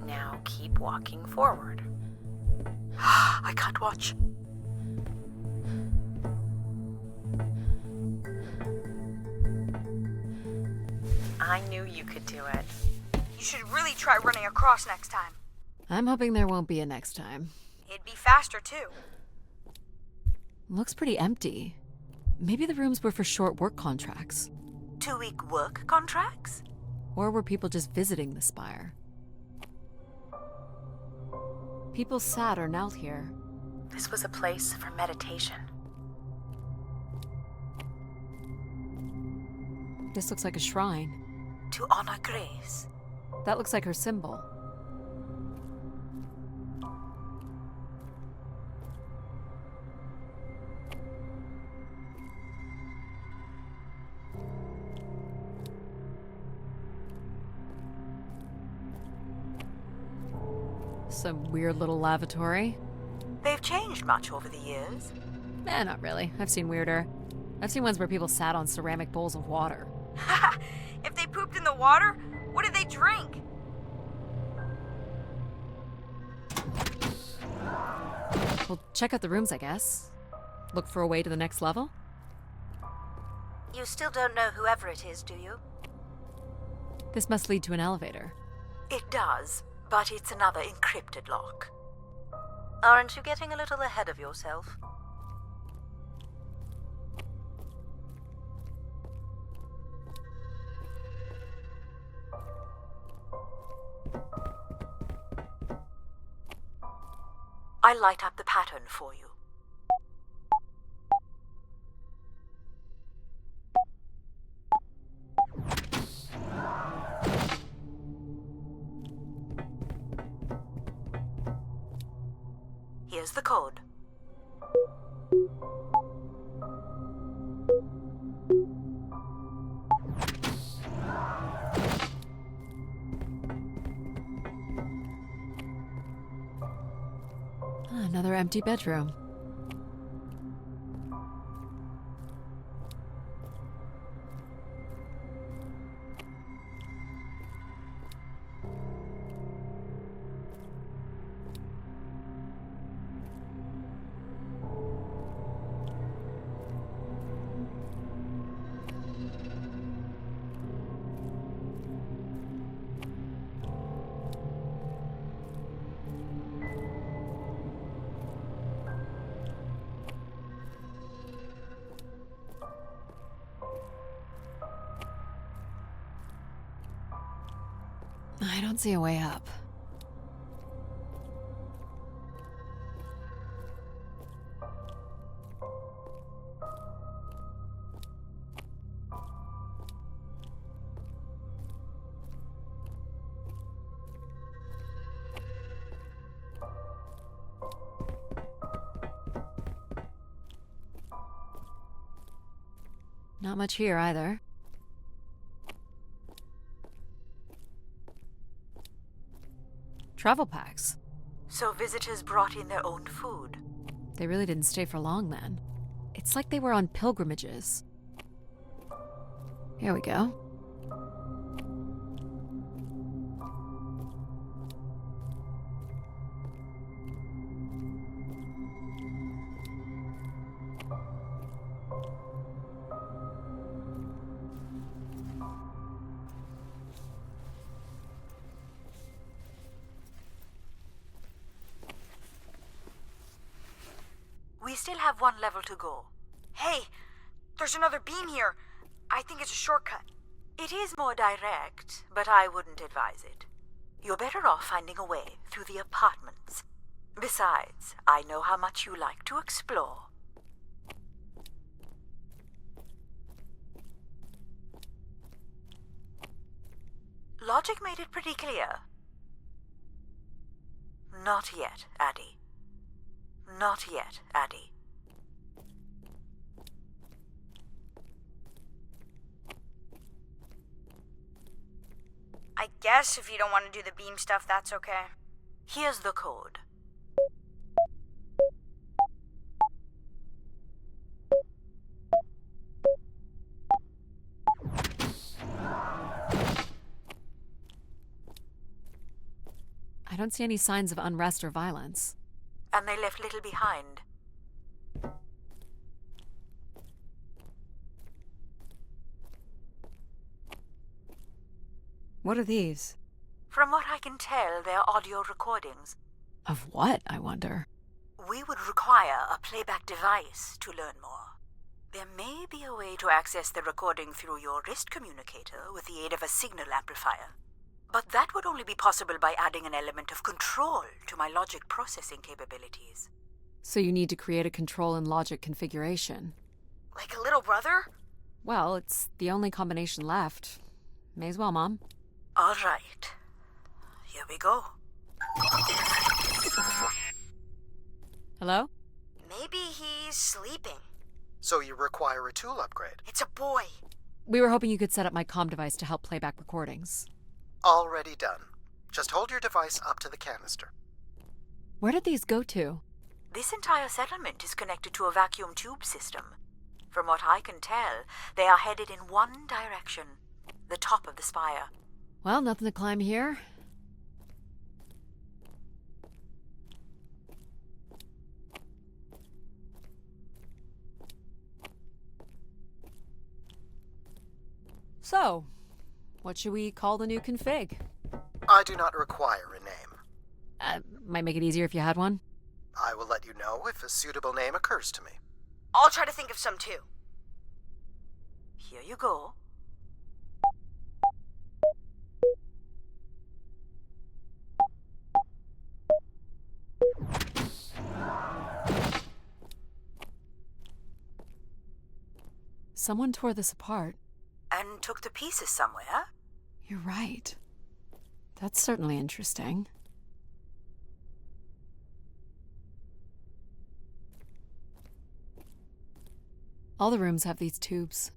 Now keep walking forward. I can't watch. I knew you could do it. You should really try running across next time. I'm hoping there won't be a next time. It'd be faster, too. Looks pretty empty. Maybe the rooms were for short work contracts. 2-week work contracts? Or were people just visiting the spire? People sat or knelt here. This was a place for meditation. This looks like a shrine. To honor Grace. That looks like her symbol. Some weird little lavatory. They've changed much over the years. Not really. I've seen weirder. I've seen ones where people sat on ceramic bowls of water. If they pooped in the water, what did they drink? Well, check out the rooms, I guess. Look for a way to the next level? You still don't know whoever it is, do you? This must lead to an elevator. It does, but it's another encrypted lock. Aren't you getting a little ahead of yourself? I'll light up the pattern for you. Here's the code. Another empty bedroom. I don't see a way up. Not much here either. Travel packs. So visitors brought in their own food. They really didn't stay for long then. It's like they were on pilgrimages. Here we go. We still have one level to go. Hey, there's another beam here. I think it's a shortcut. It is more direct, but I wouldn't advise it. You're better off finding a way through the apartments. Besides, I know how much you like to explore. Logic made it pretty clear. Not yet, Addie. Not yet, Addie. I guess if you don't want to do the beam stuff, that's okay. Here's the code. I don't see any signs of unrest or violence. And they left little behind. What are these? From what I can tell, they're audio recordings. Of what, I wonder? We would require a playback device to learn more. There may be a way to access the recording through your wrist communicator with the aid of a signal amplifier. But that would only be possible by adding an element of control to my logic processing capabilities. So you need to create a control and logic configuration. Like a little brother? Well, it's the only combination left. May as well, Mom. All right. Here we go. Hello? Maybe he's sleeping. So you require a tool upgrade. It's a boy. We were hoping you could set up my comm device to help play back recordings. Already done. Just hold your device up to the canister. Where did these go to? This entire settlement is connected to a vacuum tube system. From what I can tell, they are headed in one direction. The top of the spire. Well, nothing to climb here. So, what should we call the new config? I do not require a name. Might make it easier if you had one. I will let you know if a suitable name occurs to me. I'll try to think of some too. Here you go. Someone tore this apart. And took the pieces somewhere? You're right. That's certainly interesting. All the rooms have these tubes.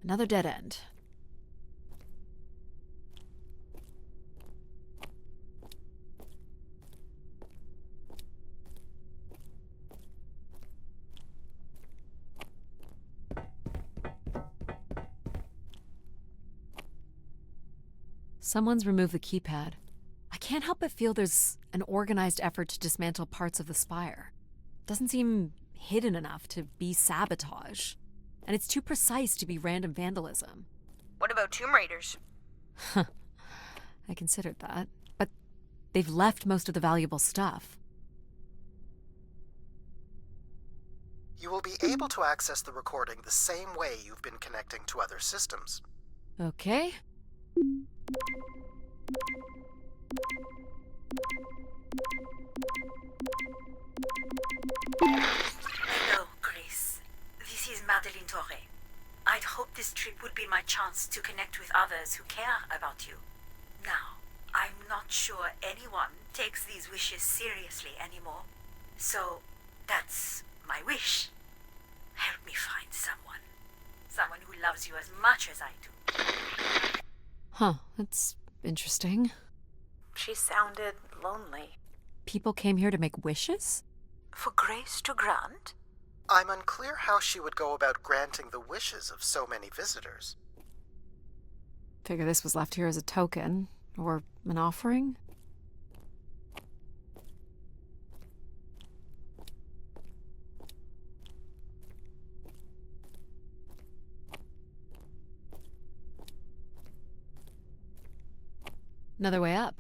Another dead end. Someone's removed the keypad. I can't help but feel there's an organized effort to dismantle parts of the spire. Doesn't seem hidden enough to be sabotage. And it's too precise to be random vandalism. What about Tomb Raiders? I considered that. But they've left most of the valuable stuff. You will be able to access the recording the same way you've been connecting to other systems. Okay. Hello, Grace. This is Madeleine Torre. I'd hoped this trip would be my chance to connect with others who care about you. Now, I'm not sure anyone takes these wishes seriously anymore. So, that's my wish. Help me find someone. Someone who loves you as much as I do. Huh, that's interesting. She sounded lonely. People came here to make wishes? For Grace to grant? I'm unclear how she would go about granting the wishes of so many visitors. Figure this was left here as a token, or an offering? Another way up.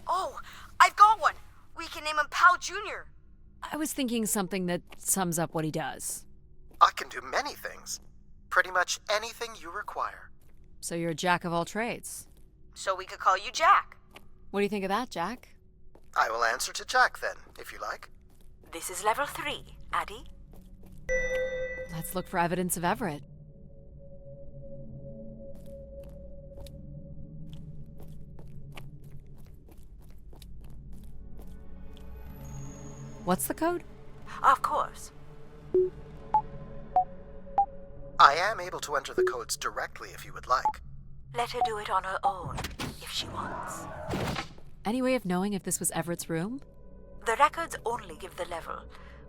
Oh, I've got one! We can name him Pal Jr. I was thinking something that sums up what he does. I can do many things. Pretty much anything you require. So you're a jack of all trades. So we could call you Jack. What do you think of that, Jack? I will answer to Jack then, if you like. This is level 3, Addie. Let's look for evidence of Everett. What's the code? Of course. I am able to enter the codes directly if you would like. Let her do it on her own, if she wants. Any way of knowing if this was Everett's room? The records only give the level.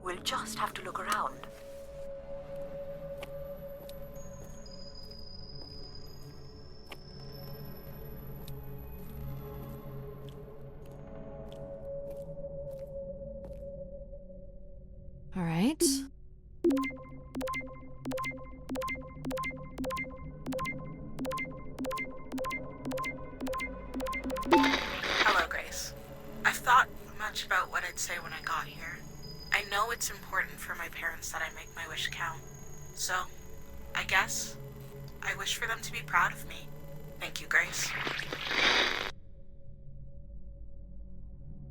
We'll just have to look around. All right. Hello, Grace. I've thought much about what I'd say when I got here. I know it's important for my parents that I make my wish count. So, I guess I wish for them to be proud of me. Thank you, Grace.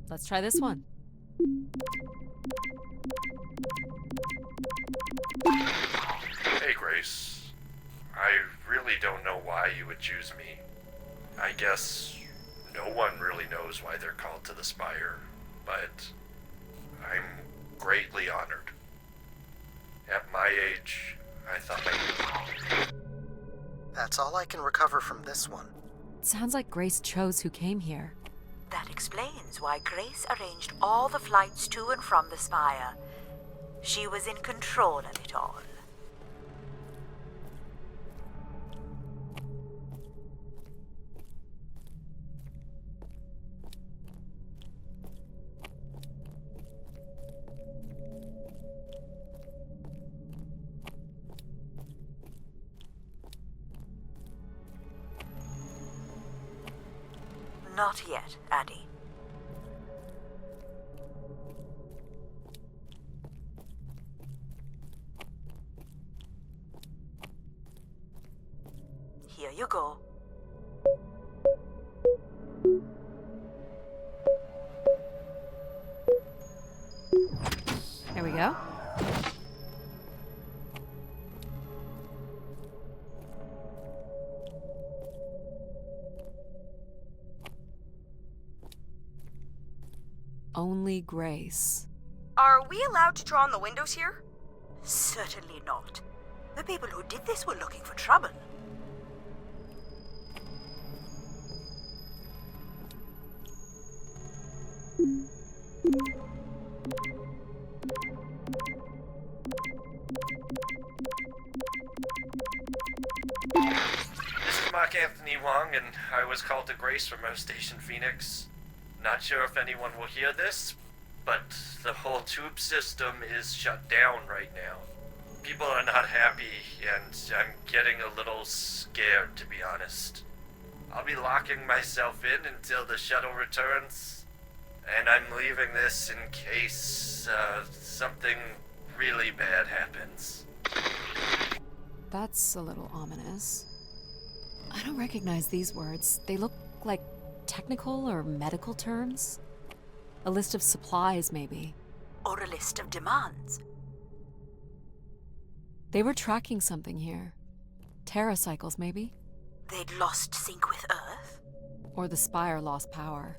Let's try this one. Hey, Grace. I really don't know why you would choose me. I guess no one really knows why they're called to the Spire, but I'm greatly honored. At my age, I thought That's all I can recover from this one. It sounds like Grace chose who came here. That explains why Grace arranged all the flights to and from the Spire. She was in control of it all. Not yet, Addie. Here you go. There we go. Only Grace. Are we allowed to draw on the windows here? Certainly not. The people who did this were looking for trouble. This is Mark Anthony Wong, and I was called to Grace from our station Phoenix. Not sure if anyone will hear this, but the whole tube system is shut down right now. People are not happy, and I'm getting a little scared, to be honest. I'll be locking myself in until the shuttle returns, and I'm leaving this in case something really bad happens. That's a little ominous. I don't recognize these words. They look like technical or medical terms. A list of supplies, maybe. Or a list of demands. They were tracking something here. Terracycles, maybe? They'd lost sync with Earth? Or the Spire lost power.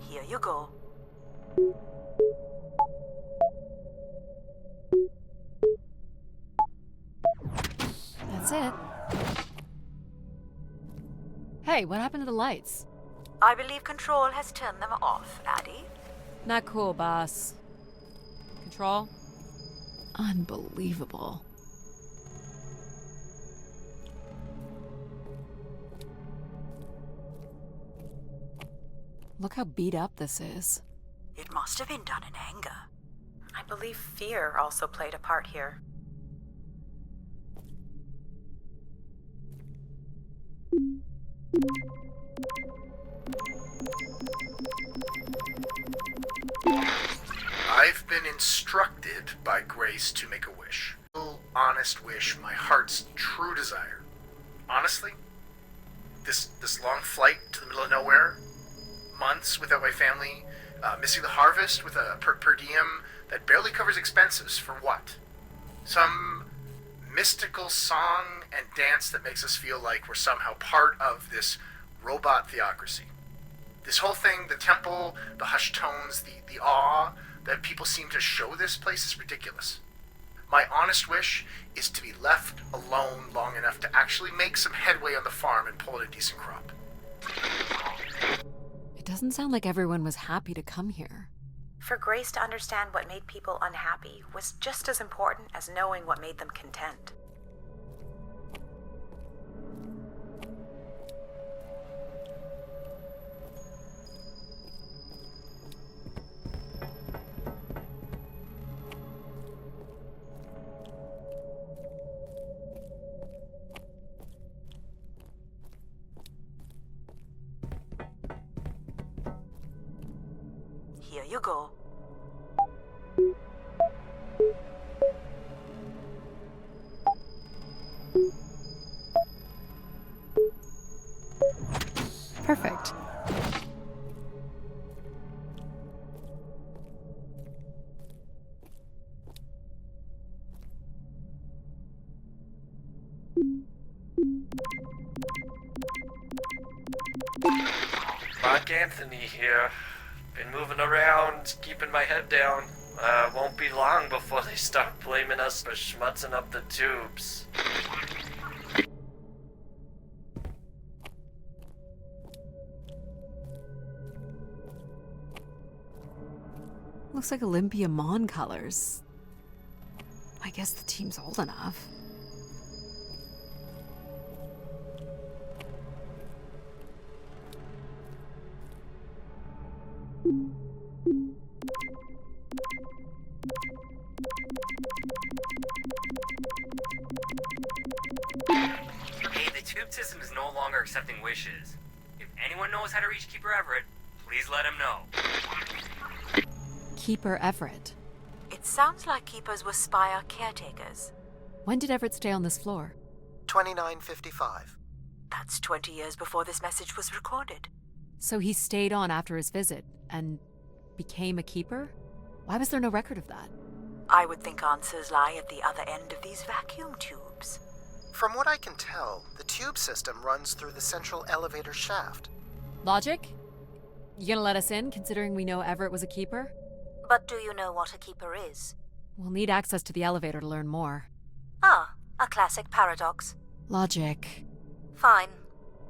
Here you go. That's it. Hey, what happened to the lights? I believe Control has turned them off, Addie. Not cool, boss. Control? Unbelievable. Look how beat up this is. It must have been done in anger. I believe fear also played a part here. I've been instructed by Grace to make a wish. A honest wish, my heart's true desire. Honestly, this long flight to the middle of nowhere, months without my family, missing the harvest with a per diem that barely covers expenses, for what? Some mystical song and dance that makes us feel like we're somehow part of this robot theocracy. This whole thing, the temple, the hushed tones, the awe that people seem to show this place is ridiculous. My honest wish is to be left alone long enough to actually make some headway on the farm and pull in a decent crop. It doesn't sound like everyone was happy to come here. For Grace to understand what made people unhappy was just as important as knowing what made them content. Here you go. Perfect. Mark Anthony here. Been moving around, keeping my head down. Won't be long before they start blaming us for schmutzing up the tubes. Looks like Olympia Mon colors. I guess the team's old enough. Hey, the tube system is no longer accepting wishes. If anyone knows how to reach Keeper Everett, please let him know. Keeper Everett. It sounds like keepers were Spire caretakers. When did Everett stay on this floor? 2955. That's 20 years before this message was recorded. So he stayed on after his visit and became a keeper? Why was there no record of that? I would think answers lie at the other end of these vacuum tubes. From what I can tell, the tube system runs through the central elevator shaft. Logic? You gonna let us in, considering we know Everett was a keeper? But do you know what a keeper is? We'll need access to the elevator to learn more. Ah, a classic paradox. Logic. Fine.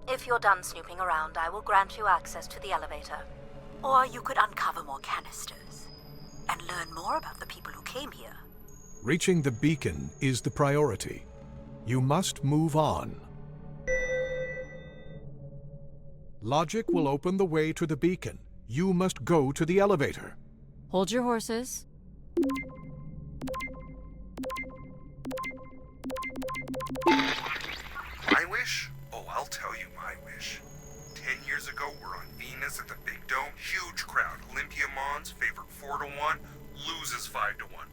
If you're done snooping around, I will grant you access to the elevator. Or you could uncover more canisters and learn more about the people who came here. Reaching the beacon is the priority. You must move on. Logic will open the way to the beacon. You must go to the elevator. Hold your horses. My wish? Oh, I'll tell you my wish. 10 years ago, we're on Venus at the Big Dome. Huge crowd. Olympia Mons, favored 4-1, loses 5-1.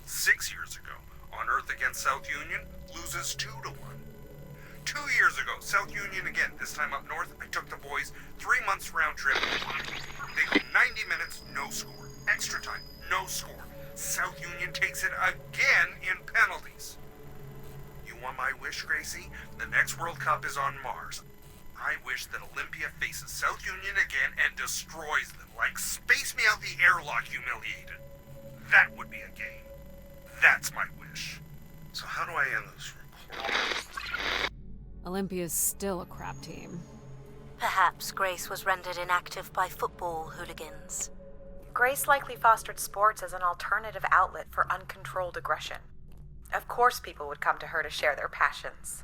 6 years ago, on Earth against South Union, loses 2-1. 2 years ago, South Union again, this time up north. I took the boys 3 months round trip. They go 90 minutes, no score. Extra time, no score. South Union takes it again in penalties. You want my wish, Gracie? The next World Cup is on Mars. I wish that Olympia faces South Union again and destroys them, like Space Me Out the Airlock humiliated. That would be a game. That's my wish. So how do I end this recording? Olympia's still a crap team. Perhaps Grace was rendered inactive by football hooligans. Grace likely fostered sports as an alternative outlet for uncontrolled aggression. Of course people would come to her to share their passions.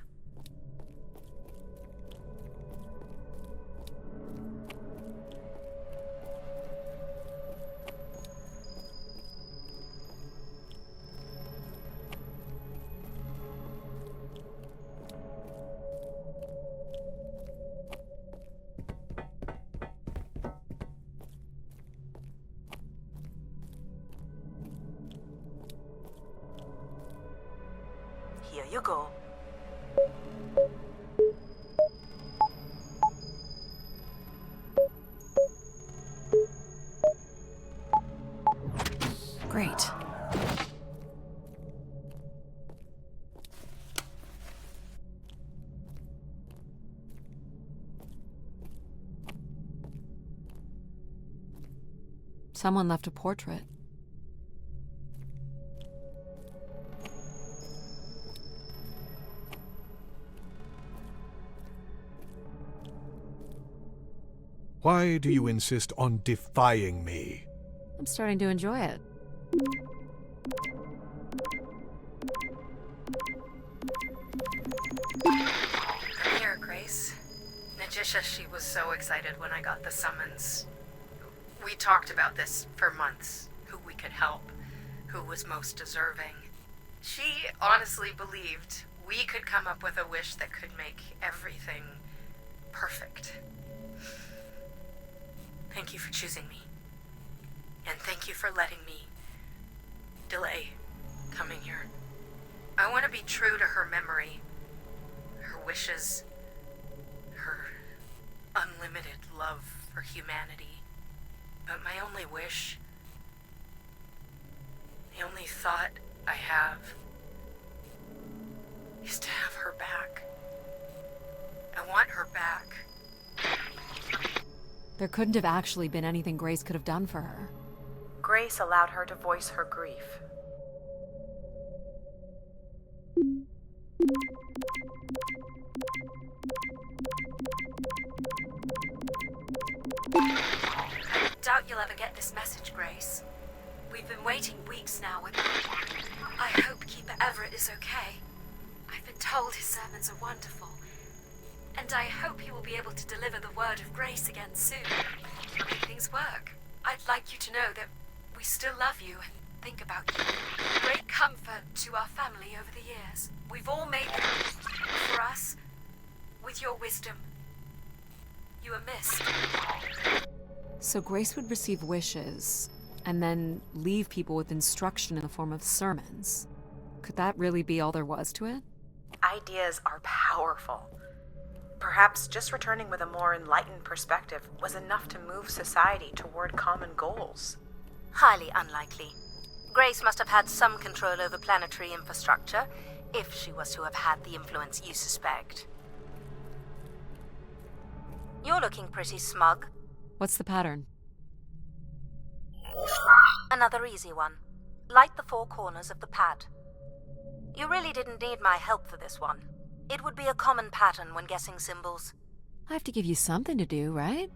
Here you go. Great. Someone left a portrait. Why do you insist on defying me? I'm starting to enjoy it. Come here, Grace. Najisha, she was so excited when I got the summons. We talked about this for months. Who we could help. Who was most deserving. She honestly believed we could come up with a wish that could make everything perfect. Thank you for choosing me. And thank you for letting me delay coming here. I want to be true to her memory, her wishes, her unlimited love for humanity. But my only wish, the only thought I have, is to have her back. I want her back. There couldn't have actually been anything Grace could have done for her. Grace allowed her to voice her grief. I doubt you'll ever get this message, Grace. We've been waiting weeks now, and I hope Keeper Everett is okay. I've been told his sermons are wonderful, and I hope he will be able to deliver the word of grace again soon. Make things work. I'd like you to know that we still love you and think about you. Great comfort to our family over the years. We've all made them for us. With your wisdom, you are missed. So Grace would receive wishes, and then leave people with instruction in the form of sermons. Could that really be all there was to it? Ideas are powerful. Perhaps just returning with a more enlightened perspective was enough to move society toward common goals. Highly unlikely. Grace must have had some control over planetary infrastructure, if she was to have had the influence you suspect. You're looking pretty smug. What's the pattern? Another easy one. Light the 4 corners of the pad. You really didn't need my help for this one. It would be a common pattern when guessing symbols. I have to give you something to do, right?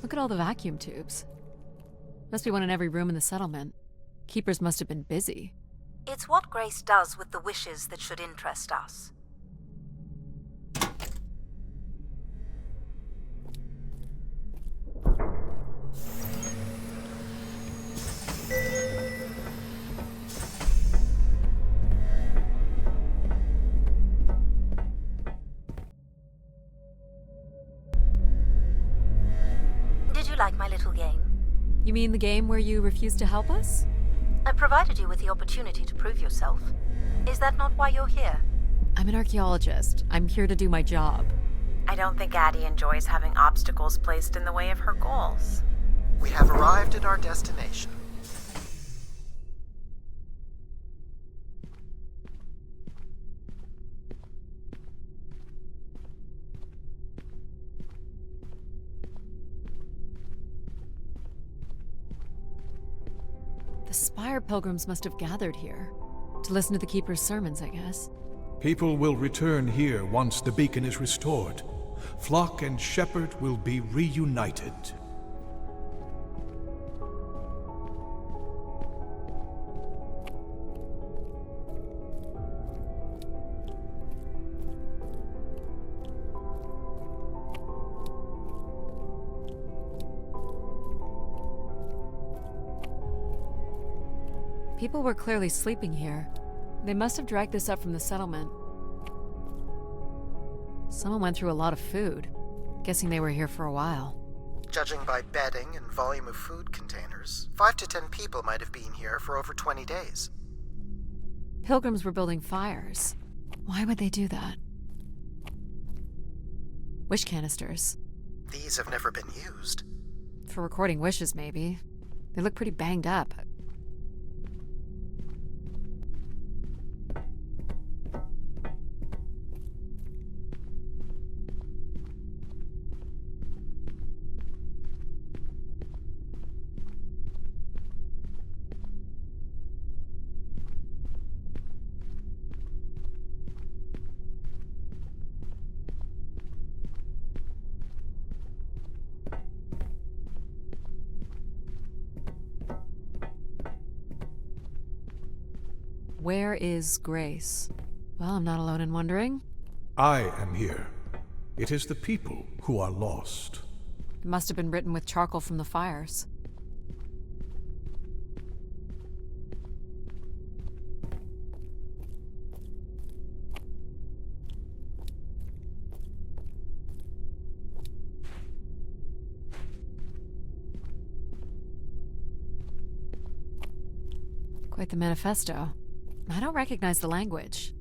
Look at all the vacuum tubes. Must be one in every room in the settlement. Keepers must have been busy. It's what Grace does with the wishes that should interest us. Did you like my little game? You mean the game where you refused to help us? I provided you with the opportunity to prove yourself. Is that not why you're here? I'm an archaeologist. I'm here to do my job. I don't think Addie enjoys having obstacles placed in the way of her goals. We have arrived at our destination. The Spire pilgrims must have gathered here. To listen to the Keeper's sermons, I guess. People will return here once the beacon is restored. Flock and shepherd will be reunited. People were clearly sleeping here. They must have dragged this up from the settlement. Someone went through a lot of food. Guessing they were here for a while. Judging by bedding and volume of food containers, 5 to 10 people might have been here for over 20 days. Pilgrims were building fires. Why would they do that? Wish canisters. These have never been used. For recording wishes, maybe. They look pretty banged up. Where is Grace? Well, I'm not alone in wondering. I am here. It is the people who are lost. It must have been written with charcoal from the fires. Quite the manifesto. I don't recognize the language.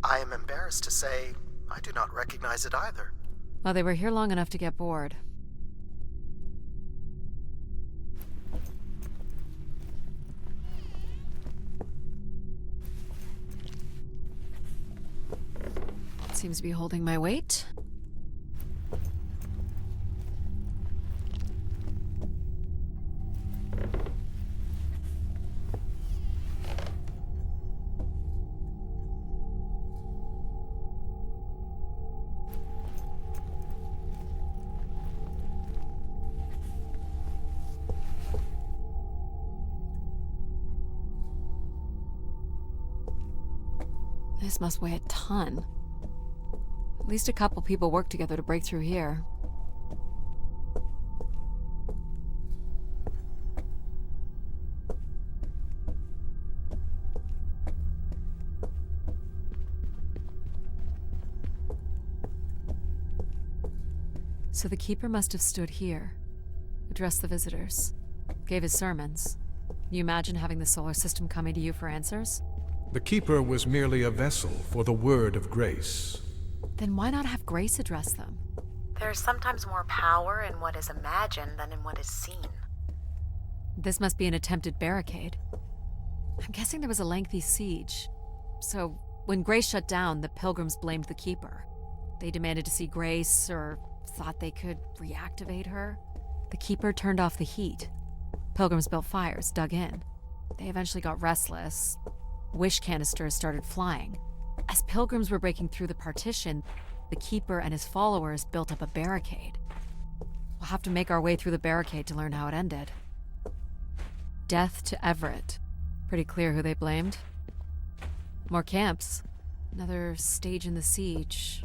I am embarrassed to say I do not recognize it either. Well, they were here long enough to get bored. Seems to be holding my weight. This must weigh a ton. At least a couple people work together to break through here. So the Keeper must have stood here, addressed the visitors, gave his sermons. Can you imagine having the solar system coming to you for answers? The Keeper was merely a vessel for the word of grace. Then why not have Grace address them? There's sometimes more power in what is imagined than in what is seen. This must be an attempted barricade. I'm guessing there was a lengthy siege. So, when Grace shut down, the pilgrims blamed the Keeper. They demanded to see Grace, or thought they could reactivate her. The Keeper turned off the heat. Pilgrims built fires, dug in. They eventually got restless. Wish canisters started flying. As pilgrims were breaking through the partition, the Keeper and his followers built up a barricade. We'll have to make our way through the barricade to learn how it ended. Death to Everett. Pretty clear who they blamed. More camps. Another stage in the siege.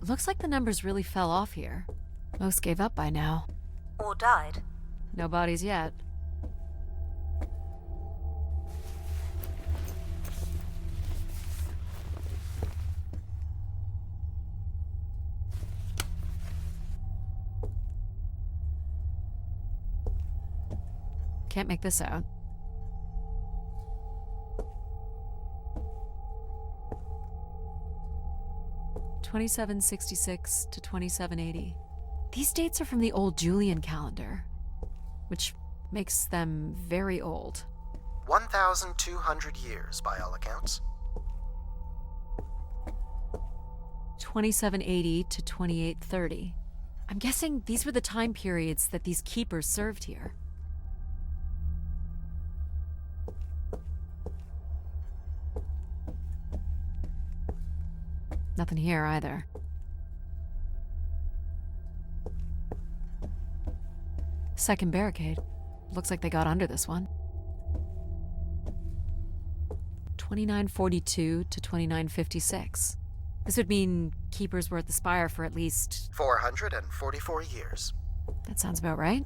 Looks like the numbers really fell off here. Most gave up by now. Or died. No bodies yet. Can't make this out. (2766 to 2780). These dates are from the old Julian calendar, which makes them very old. 1,200 years, by all accounts. 2780 to 2830. I'm guessing these were the time periods that these keepers served here. Nothing here either. Second barricade. Looks like they got under this one. 2942 to 2956. This would mean keepers were at the spire for at least 444 years. That sounds about right.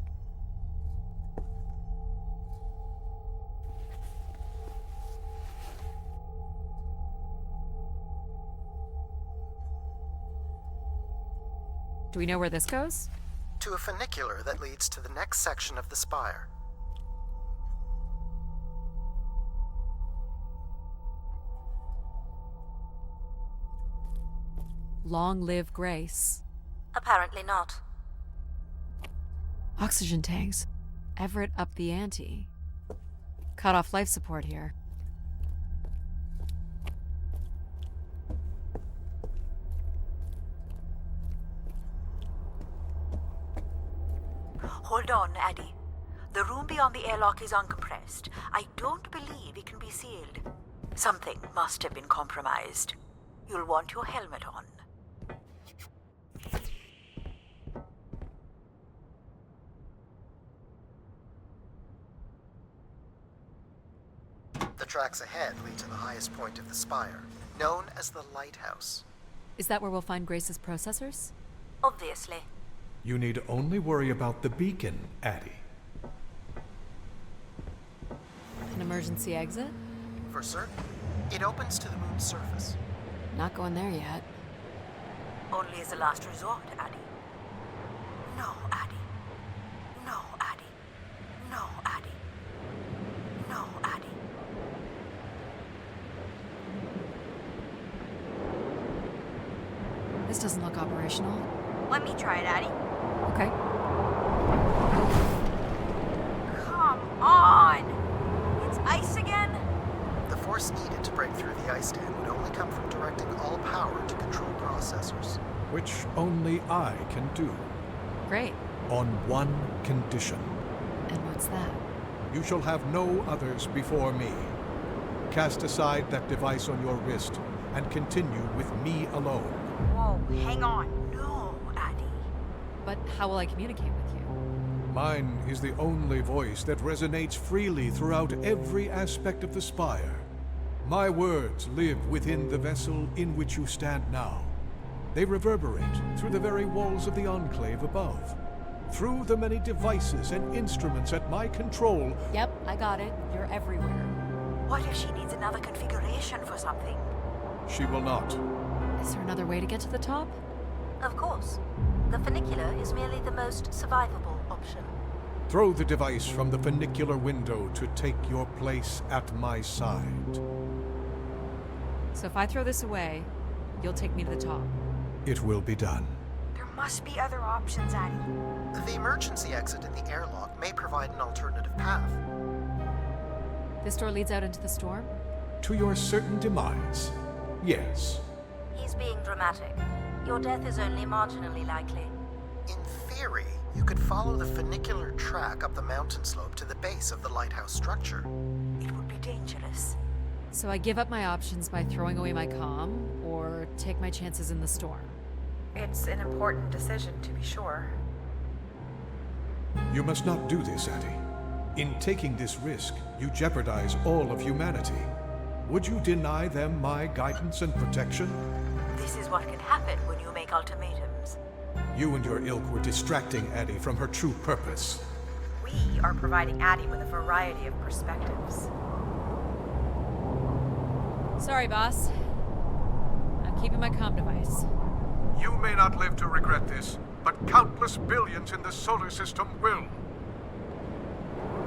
Do we know where this goes? To a funicular that leads to the next section of the spire. Long live Grace. Apparently not. Oxygen tanks. Everett upped the ante. Cut off life support here. Hold on, Addie. The room beyond the airlock is uncompressed. I don't believe it can be sealed. Something must have been compromised. You'll want your helmet on. The tracks ahead lead to the highest point of the spire, known as the lighthouse. Is that where we'll find Grace's processors? Obviously. You need only worry about the beacon, Addie. An emergency exit? For certain, it opens to the moon's surface. Not going there yet. Only as a last resort, Addie. No, Addie. No, Addie. No, Addie. No, Addie. This doesn't look operational. Let me try it, Addie. Okay. Come on! It's ice again? The force needed to break through the ice dam would only come from directing all power to control processors. Which only I can do. Great. On one condition. And what's that? You shall have no others before me. Cast aside that device on your wrist and continue with me alone. Whoa, hang on. No, Addie. But how will I communicate with you? Mine is the only voice that resonates freely throughout every aspect of the spire. My words live within the vessel in which you stand now. They reverberate through the very walls of the enclave above. Through the many devices and instruments at my control. Yep, I got it. You're everywhere. What if she needs another configuration for something? She will not. Is there another way to get to the top? Of course. The funicular is merely the most survivable option. Throw the device from the funicular window to take your place at my side. So if I throw this away, you'll take me to the top. It will be done. There must be other options, Addie. The emergency exit in the airlock may provide an alternative path. This door leads out into the storm? To your certain demise, yes. He's being dramatic. Your death is only marginally likely. In theory, you could follow the funicular track up the mountain slope to the base of the lighthouse structure. It would be dangerous. So I give up my options by throwing away my comm, or take my chances in the storm? It's an important decision, to be sure. You must not do this, Addie. In taking this risk, you jeopardize all of humanity. Would you deny them my guidance and protection? This is what can happen when you make ultimatums. You and your ilk were distracting Addie from her true purpose. We are providing Addie with a variety of perspectives. Sorry, boss. I'm keeping my comm device. You may not live to regret this, but countless billions in the solar system will.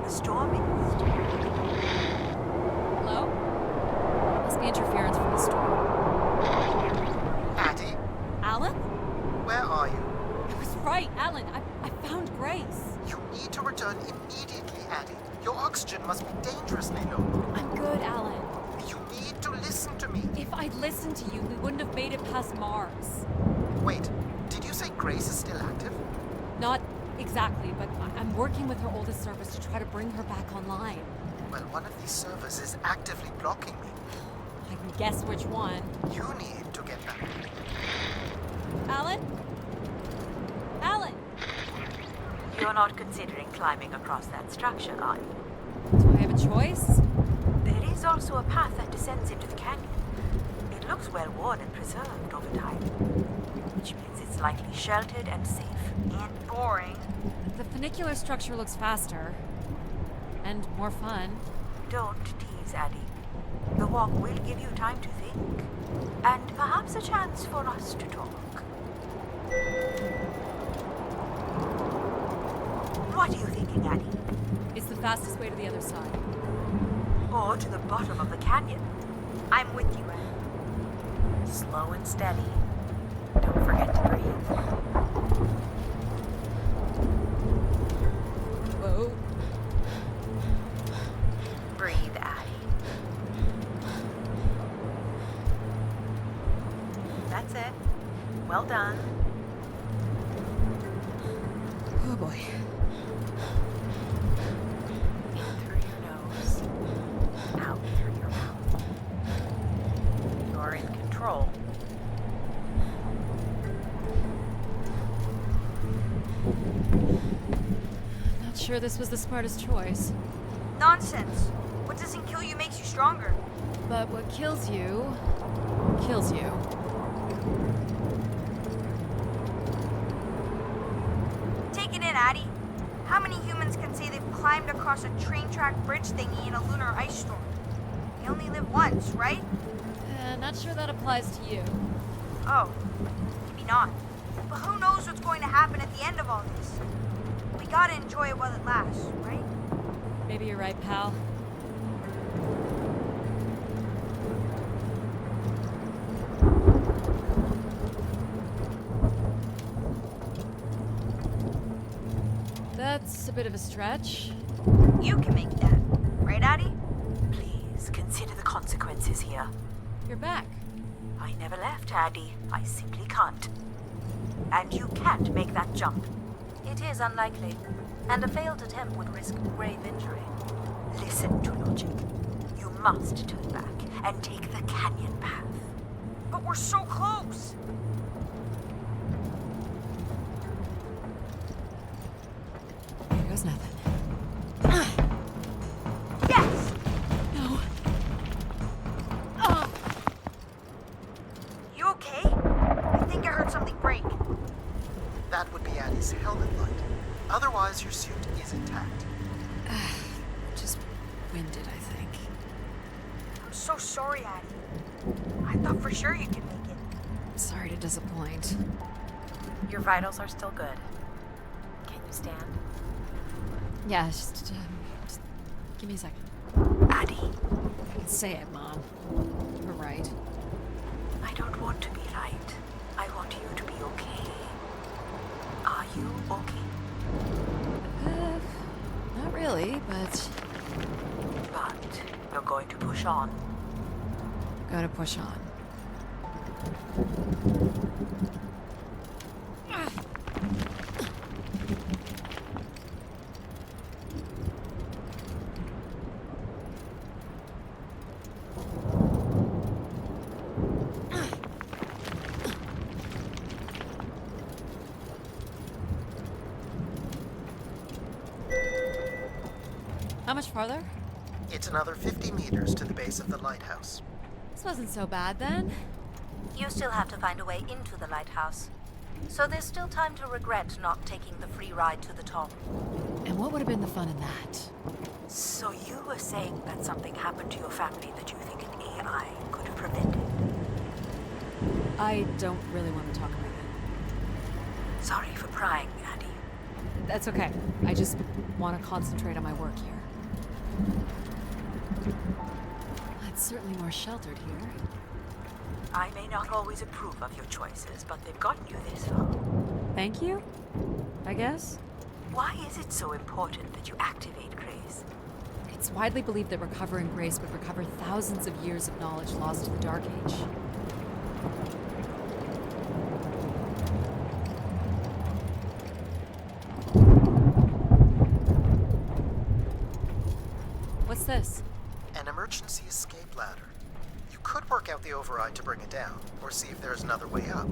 The storm is... Hello? Must be interference from the storm. Addie, Alan? where are you? I was right, Alan. I found Grace. You need to return immediately, Addie. Your oxygen must be dangerously low. I'm good, Alan. You need to listen to me. If I'd listened to you, we wouldn't have made it past Mars. Wait, did you say Grace is still active? Not exactly, but I'm working with her oldest service to try to bring her back online. Well, one of these servers is actively blocking me. I can guess which one. You need to get back. Alan? Alan! You're not considering climbing across that structure, are you? Do I have a choice? There is also a path that descends into the canyon. It looks well worn and preserved over time, which means it's likely sheltered and safe. And boring. The funicular structure looks faster. And more fun. Don't tease, Addie. The walk will give you time to think. And perhaps a chance for us to talk. What are you thinking, Addie? It's the fastest way to the other side. Or to the bottom of the canyon? I'm with you, Addie. Slow and steady. Don't forget to breathe. Whoa. Breathe, Addie. That's it. Well done. Oh boy. In through your nose. Out through your mouth. You're in control. Not sure this was the smartest choice. Nonsense. What doesn't kill you makes you stronger. But what kills you, kills you. Take it in, Addie. How many humans can say they've climbed across a train track bridge thingy in a lunar ice storm? We only live once, right? Not sure that applies to you. Oh, maybe not. But who knows what's going to happen at the end of all this? We gotta enjoy it while it lasts, right? Maybe you're right, pal. That's a bit of a stretch. You can make that, right, Addie? Please consider the consequences here. You're back. I never left, Addie. I simply can't. And you can't make that jump. It is unlikely, and a failed attempt would risk grave injury. Listen to logic. You must turn back and take the canyon path. But we're so close! Here goes nothing. Yes! No. You okay? I think I heard something break. That would be Addie's helmet light. Otherwise, your suit is intact. Just winded, I think. I'm so sorry, Addie. I thought for sure you could make it. Sorry to disappoint. Your vitals are still good. Can you stand? Yeah, just give me a second. Addie, Say it, Mom. You're right. I don't want to be right. I want you to be okay. Are you okay? Not really, but But you're going to push on. gotta push on. How much farther? It's another 50 meters to the base of the lighthouse. This wasn't so bad then. You still have to find a way into the lighthouse. So there's still time to regret not taking the free ride to the top. And what would have been the fun in that? So you were saying that something happened to your family that you think an AI could have prevented? I don't really want to talk about it. Sorry for prying, Addie. That's okay. I just want to concentrate on my work here. It's certainly more sheltered here. I may not always approve of your choices, but they've gotten you this far. Thank you, I guess. Why is it so important that you activate Grace? It's widely believed that recovering Grace would recover thousands of years of knowledge lost to the Dark Age. What's this? An emergency escape ladder. You could work out the override to bring it down, or see if there's another way up.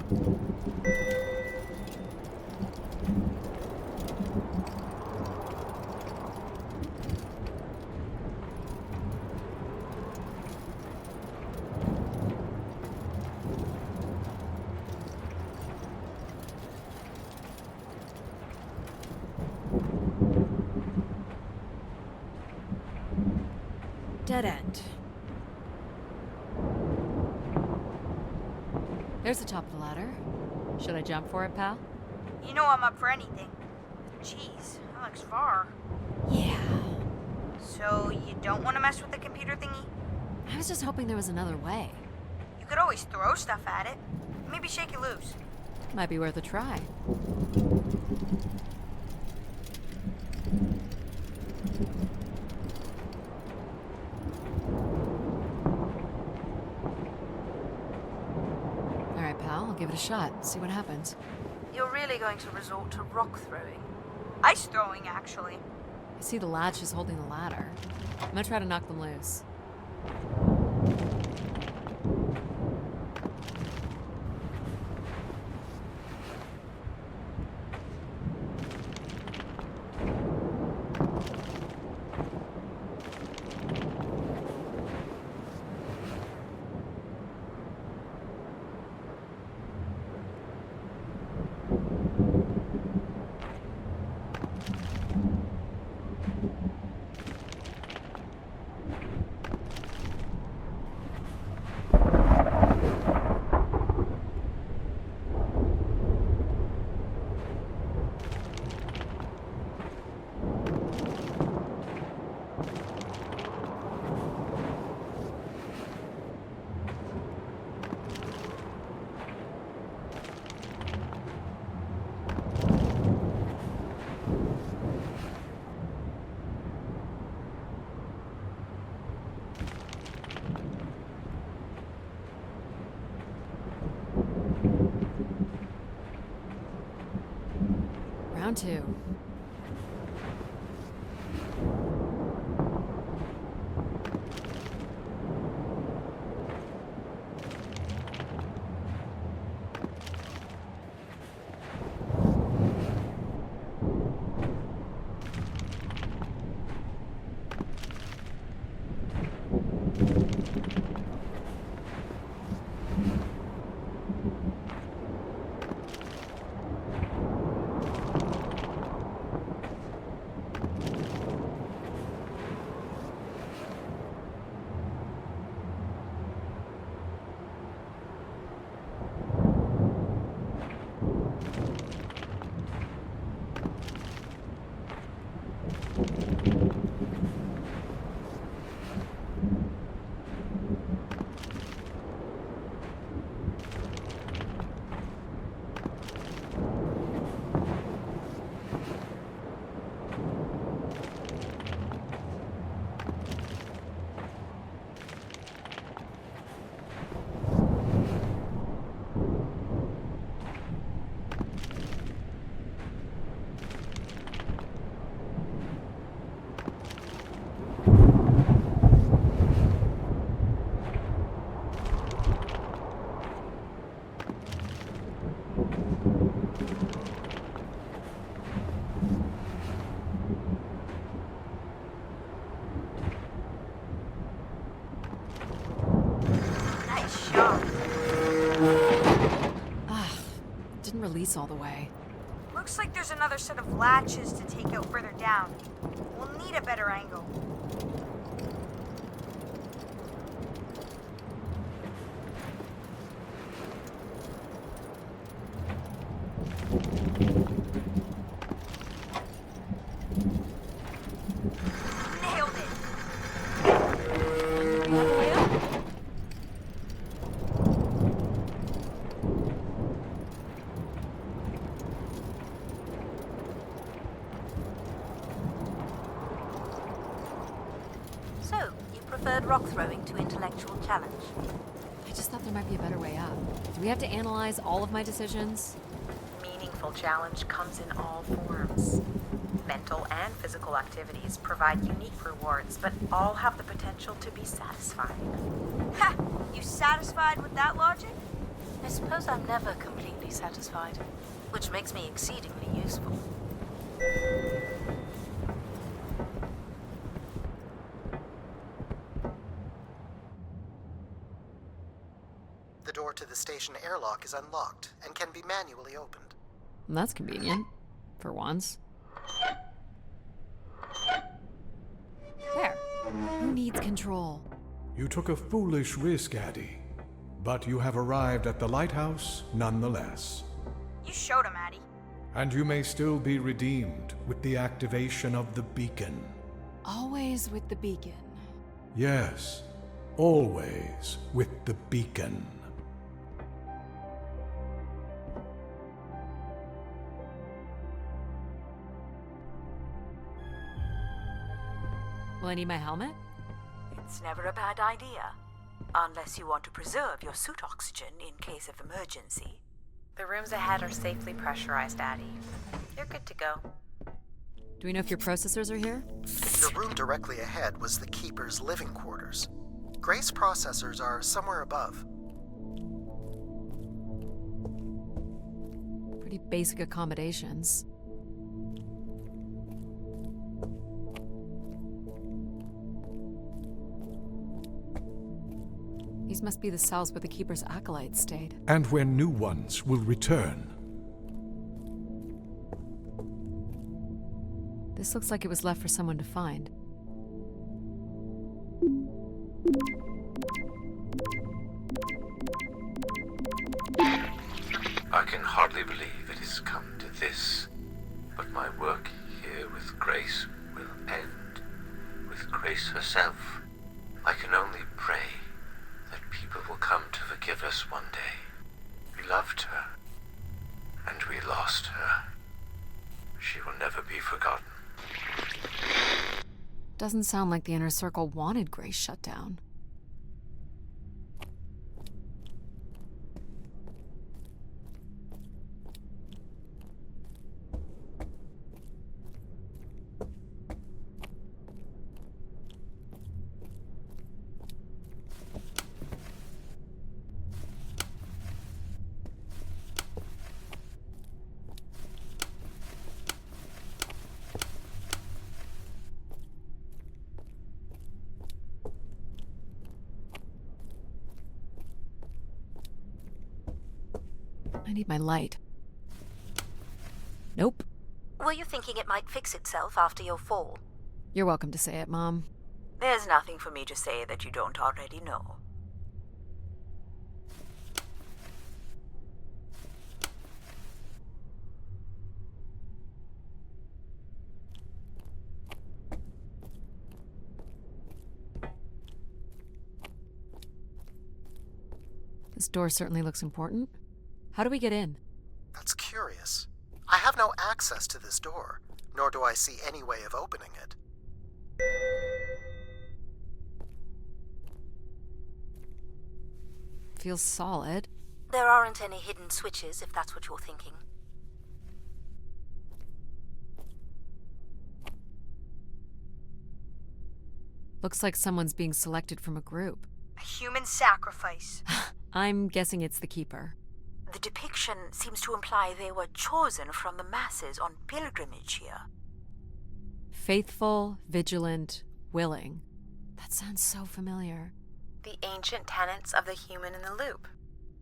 Dead end. There's the top of the ladder. Should I jump for it, pal? You know I'm up for anything. Jeez, that looks far. Yeah. So you don't want to mess with the computer thingy? I was just hoping there was another way. You could always throw stuff at it. Maybe shake it loose. Might be worth a try. All right, pal, I'll give it a shot. See what happens. You're really going to resort to rock throwing? Ice throwing, actually. I see the latch is holding the ladder. I'm gonna try to knock them loose. Round 2. Release all the way. Looks like there's another set of latches to take out further down. We'll need a better angle. Nailed it! Preferred rock throwing to intellectual challenge. I just thought there might be a better way up. Do we have to analyze all of my decisions? Meaningful challenge comes in all forms. Mental and physical activities provide unique rewards, but all have the potential to be satisfying. Ha! You satisfied with that logic? I suppose I'm never completely satisfied, which makes me exceedingly useful. The door to the station airlock is unlocked and can be manually opened. That's convenient. For once. There. Who needs control? You took a foolish risk, Addie. But you have arrived at the lighthouse nonetheless. You showed him, Addie. And you may still be redeemed with the activation of the beacon. Always with the beacon. Yes, always with the beacon. Will I need my helmet? It's never a bad idea. Unless you want to preserve your suit oxygen in case of emergency. The rooms ahead are safely pressurized, Addie. You're good to go. Do we know if your processors are here? The room directly ahead was the Keeper's living quarters. Grace processors are somewhere above. Pretty basic accommodations. These must be the cells where the Keeper's acolytes stayed. And where new ones will return. This looks like it was left for someone to find. I can hardly believe it has come to this, but my work here with Grace will end with Grace herself. I can only pray that people will come to forgive us one day. We loved her, and we lost her. She will never be forgotten. Doesn't sound like the Inner Circle wanted Grace shut down. I need my light. Nope. Were you thinking it might fix itself after your fall? You're welcome to say it, Mom. There's nothing for me to say that you don't already know. This door certainly looks important. How do we get in? That's curious. I have no access to this door, nor do I see any way of opening it. Feels solid. There aren't any hidden switches, if that's what you're thinking. Looks like someone's being selected from a group. A human sacrifice. I'm guessing it's the Keeper. The depiction seems to imply they were chosen from the masses on pilgrimage here. Faithful, vigilant, willing. That sounds so familiar. The ancient tenets of the human in the loop.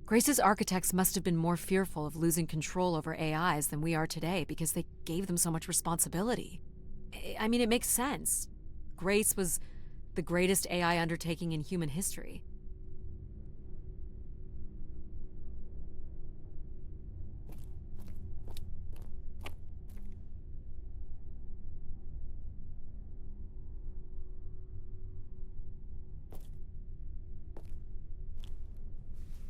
Grace's architects must have been more fearful of losing control over AIs than we are today because they gave them so much responsibility. I mean, it makes sense. Grace was the greatest AI undertaking in human history.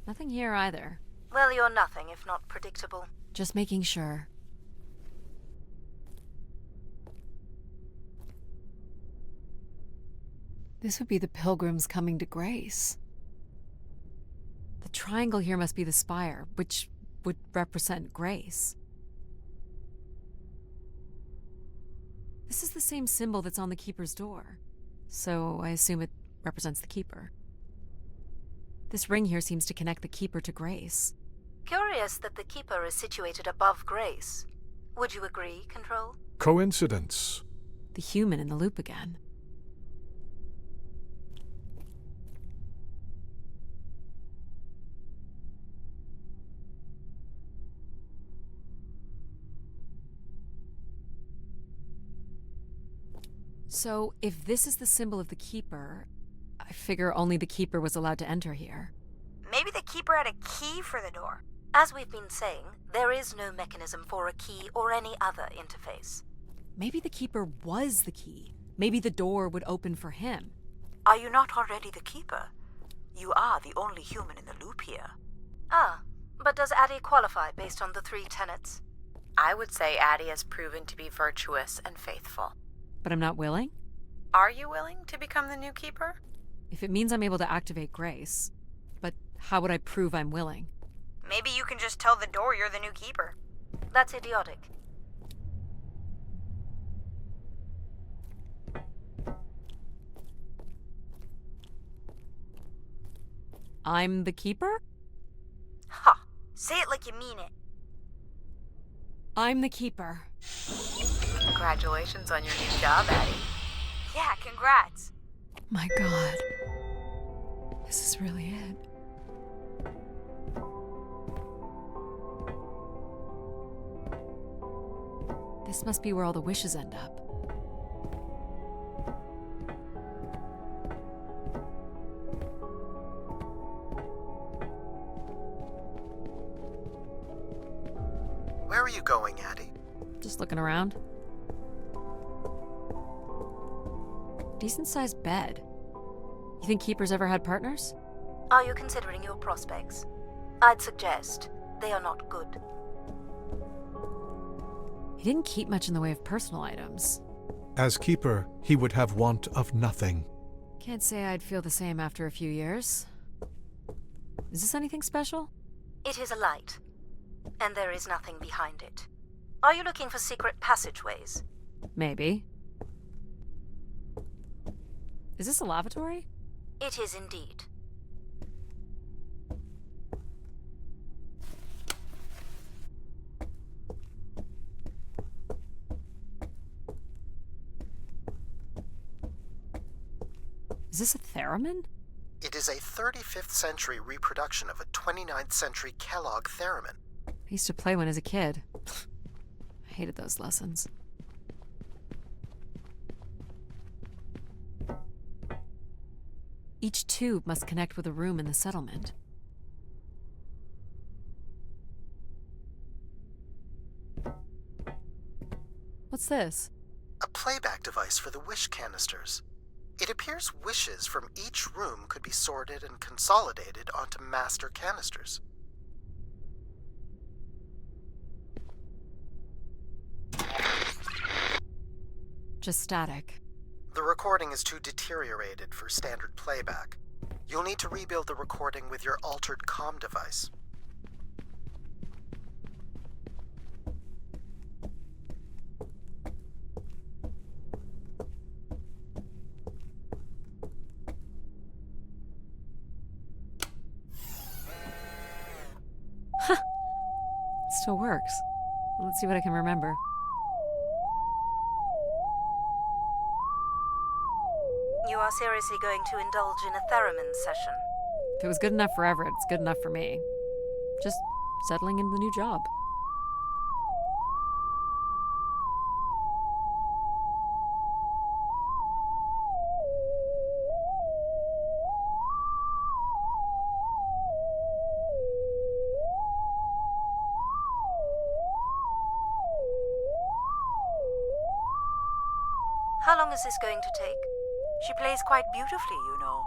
Nothing here either. Well, you're nothing if not predictable. Just making sure. This would be the pilgrims coming to Grace. The triangle here must be the spire, which would represent Grace. This is the same symbol that's on the Keeper's door, so I assume it represents the Keeper. This ring here seems to connect the Keeper to Grace. Curious that the Keeper is situated above Grace. Would you agree, Control? Coincidence. The human in the loop again. So, if this is the symbol of the Keeper, I figure only the Keeper was allowed to enter here. Maybe the Keeper had a key for the door. As we've been saying, there is no mechanism for a key or any other interface. Maybe the Keeper was the key. Maybe the door would open for him. Are you not already the Keeper? You are the only human in the loop here. Ah, but does Addie qualify based on the 3 tenets? I would say Addie has proven to be virtuous and faithful. But I'm not willing? Are you willing to become the new Keeper? If it means I'm able to activate Grace. But how would I prove I'm willing? Maybe you can just tell the door you're the new Keeper. That's idiotic. I'm the Keeper? Ha! Say it like you mean it. I'm the Keeper. Congratulations on your new job, Addie. Yeah, congrats. My God. This is really it. This must be where all the wishes end up. Where are you going, Addie? Just looking around. Decent-sized bed. You think Keepers ever had partners? Are you considering your prospects? I'd suggest they are not good. He didn't keep much in the way of personal items. As Keeper, he would have want of nothing. Can't say I'd feel the same after a few years. Is this anything special? It is a light, and there is nothing behind it. Are you looking for secret passageways? Maybe. Is this a lavatory? It is indeed. Is this a theremin? It is a 35th century reproduction of a 29th century Kellogg theremin. I used to play one as a kid. I hated those lessons. Each tube must connect with a room in the settlement. What's this? A playback device for the wish canisters. It appears wishes from each room could be sorted and consolidated onto master canisters. Just static. The recording is too deteriorated for standard playback. You'll need to rebuild the recording with your altered comm device. It still works. Let's see what I can remember. You are seriously going to indulge in a theremin session? If it was good enough for Everett, it's good enough for me. Just settling into the new job. How long is this going to take? She plays quite beautifully, you know.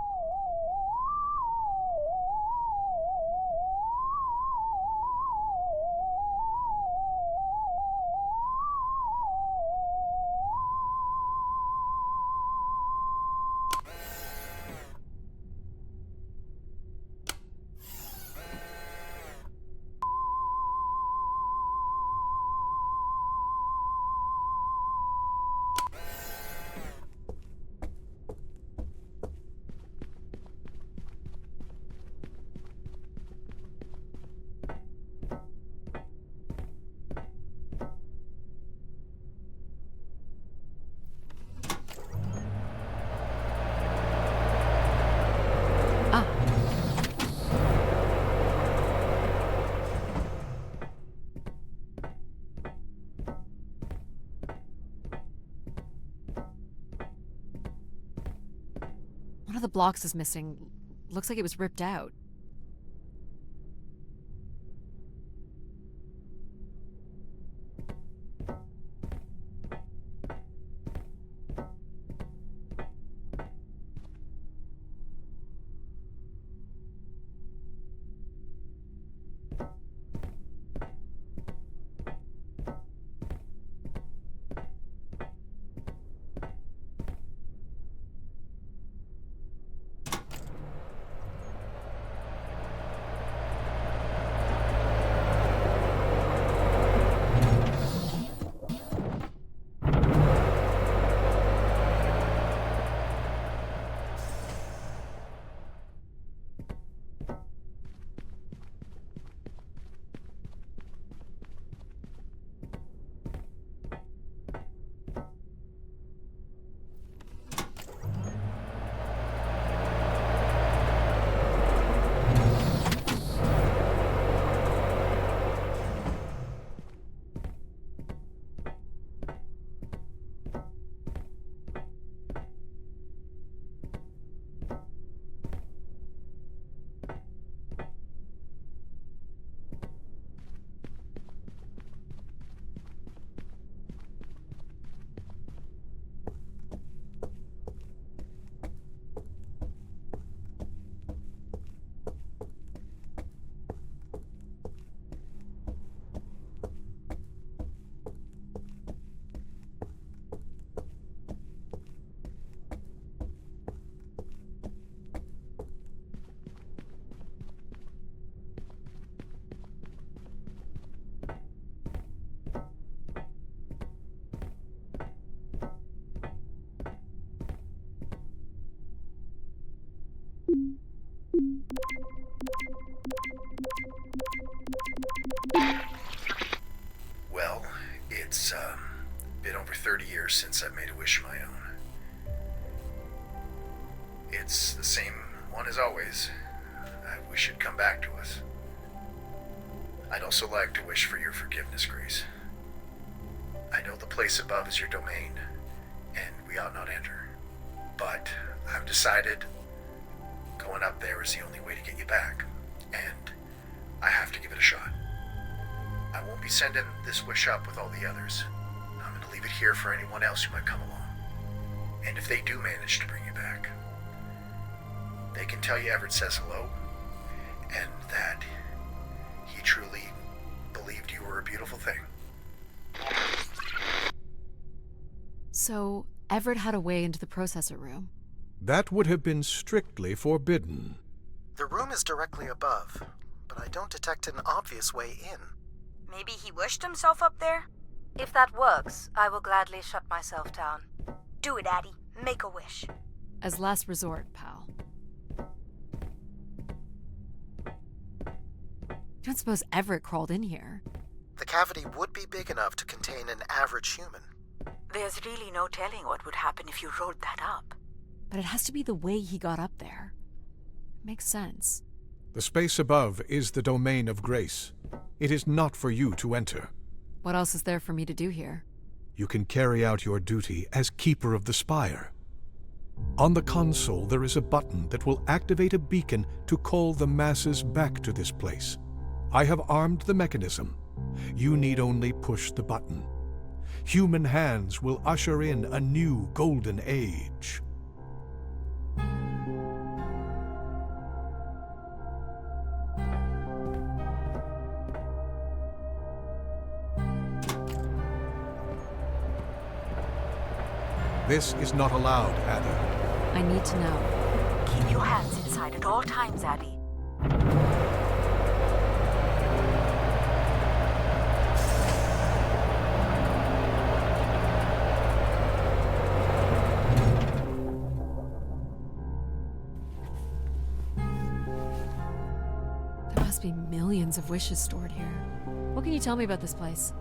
One of the blocks is missing. Looks like it was ripped out. Well, it's been over 30 years since I've made a wish of my own. It's the same one as always. I wish it'd come back to us. I'd also like to wish for your forgiveness, Grace. I know the place above is your domain, and we ought not enter. But I've decided going up there is the only way to get you back, and I have to give it a shot. I won't be sending this wish up with all the others. I'm going to leave it here for anyone else who might come along. And if they do manage to bring you back, they can tell you Everett says hello, and that he truly believed you were a beautiful thing. So, Everett had a way into the processor room. That would have been strictly forbidden. The room is directly above, but I don't detect an obvious way in. Maybe he wished himself up there? If that works, I will gladly shut myself down. Do it, Addie. Make a wish. As last resort, pal. You don't suppose Everett crawled in here? The cavity would be big enough to contain an average human. There's really no telling what would happen if you rolled that up. But it has to be the way he got up there. It makes sense. The space above is the domain of Grace. It is not for you to enter. What else is there for me to do here? You can carry out your duty as Keeper of the Spire. On the console, there is a button that will activate a beacon to call the masses back to this place. I have armed the mechanism. You need only push the button. Human hands will usher in a new golden age. This is not allowed, Ada. I need to know. Keep your hands inside at all times, Addie. There must be millions of wishes stored here. What can you tell me about this place?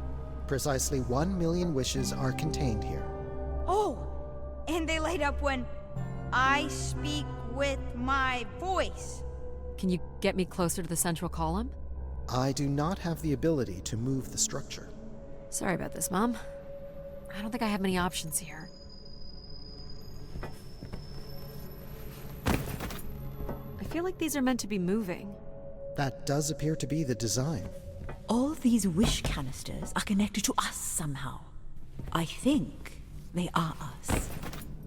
Precisely 1 million wishes are contained here. Oh! And they light up when I speak with my voice. Can you get me closer to the central column? I do not have the ability to move the structure. Sorry about this, Mom. I don't think I have many options here. I feel like these are meant to be moving. That does appear to be the design. All these wish canisters are connected to us somehow. I think they are us.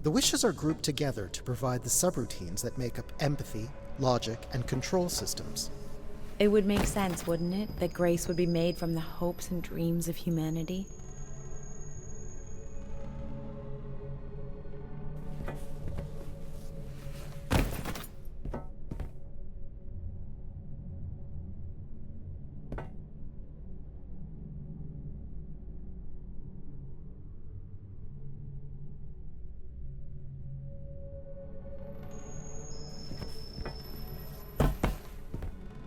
The wishes are grouped together to provide the subroutines that make up empathy, logic, and control systems. It would make sense, wouldn't it, that Grace would be made from the hopes and dreams of humanity?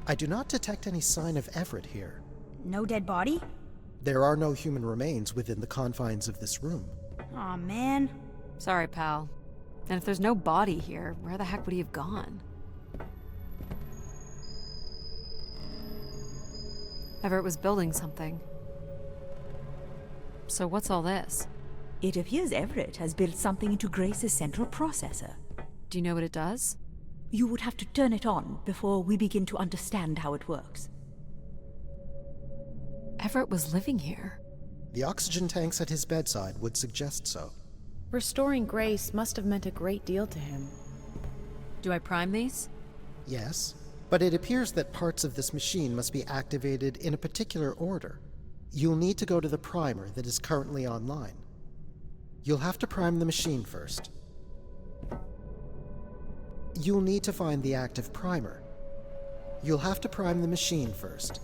I do not detect any sign of Everett here. No dead body? There are no human remains within the confines of this room. Aw, man. Sorry, pal. And if there's no body here, where the heck would he have gone? Everett was building something. So what's all this? It appears Everett has built something into Grace's central processor. Do you know what it does? You would have to turn it on before we begin to understand how it works. Everett was living here. The oxygen tanks at his bedside would suggest so. Restoring Grace must have meant a great deal to him. Do I prime these? Yes, but it appears that parts of this machine must be activated in a particular order. You'll need to go to the primer that is currently online. You'll have to prime the machine first. You'll need to find the active primer. You'll have to prime the machine first.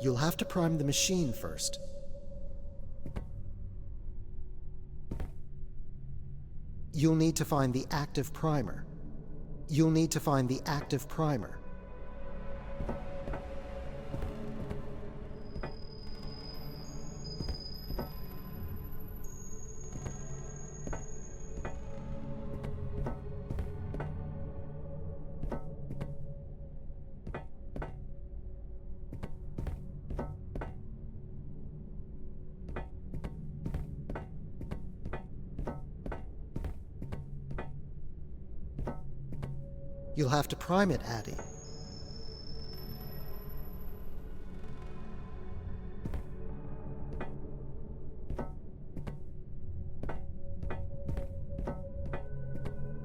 You'll have to prime the machine first. You'll need to find the active primer. You'll need to find the active primer. You'll have to prime it, Addie.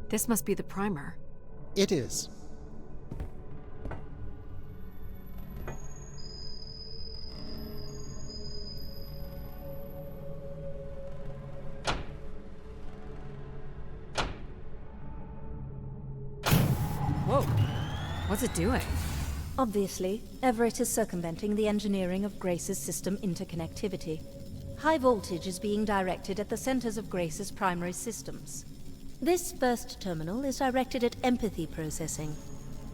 This must be the primer. It is. Whoa. What's it doing? Obviously, Everett is circumventing the engineering of Grace's system interconnectivity. High voltage is being directed at the centers of Grace's primary systems. This first terminal is directed at empathy processing,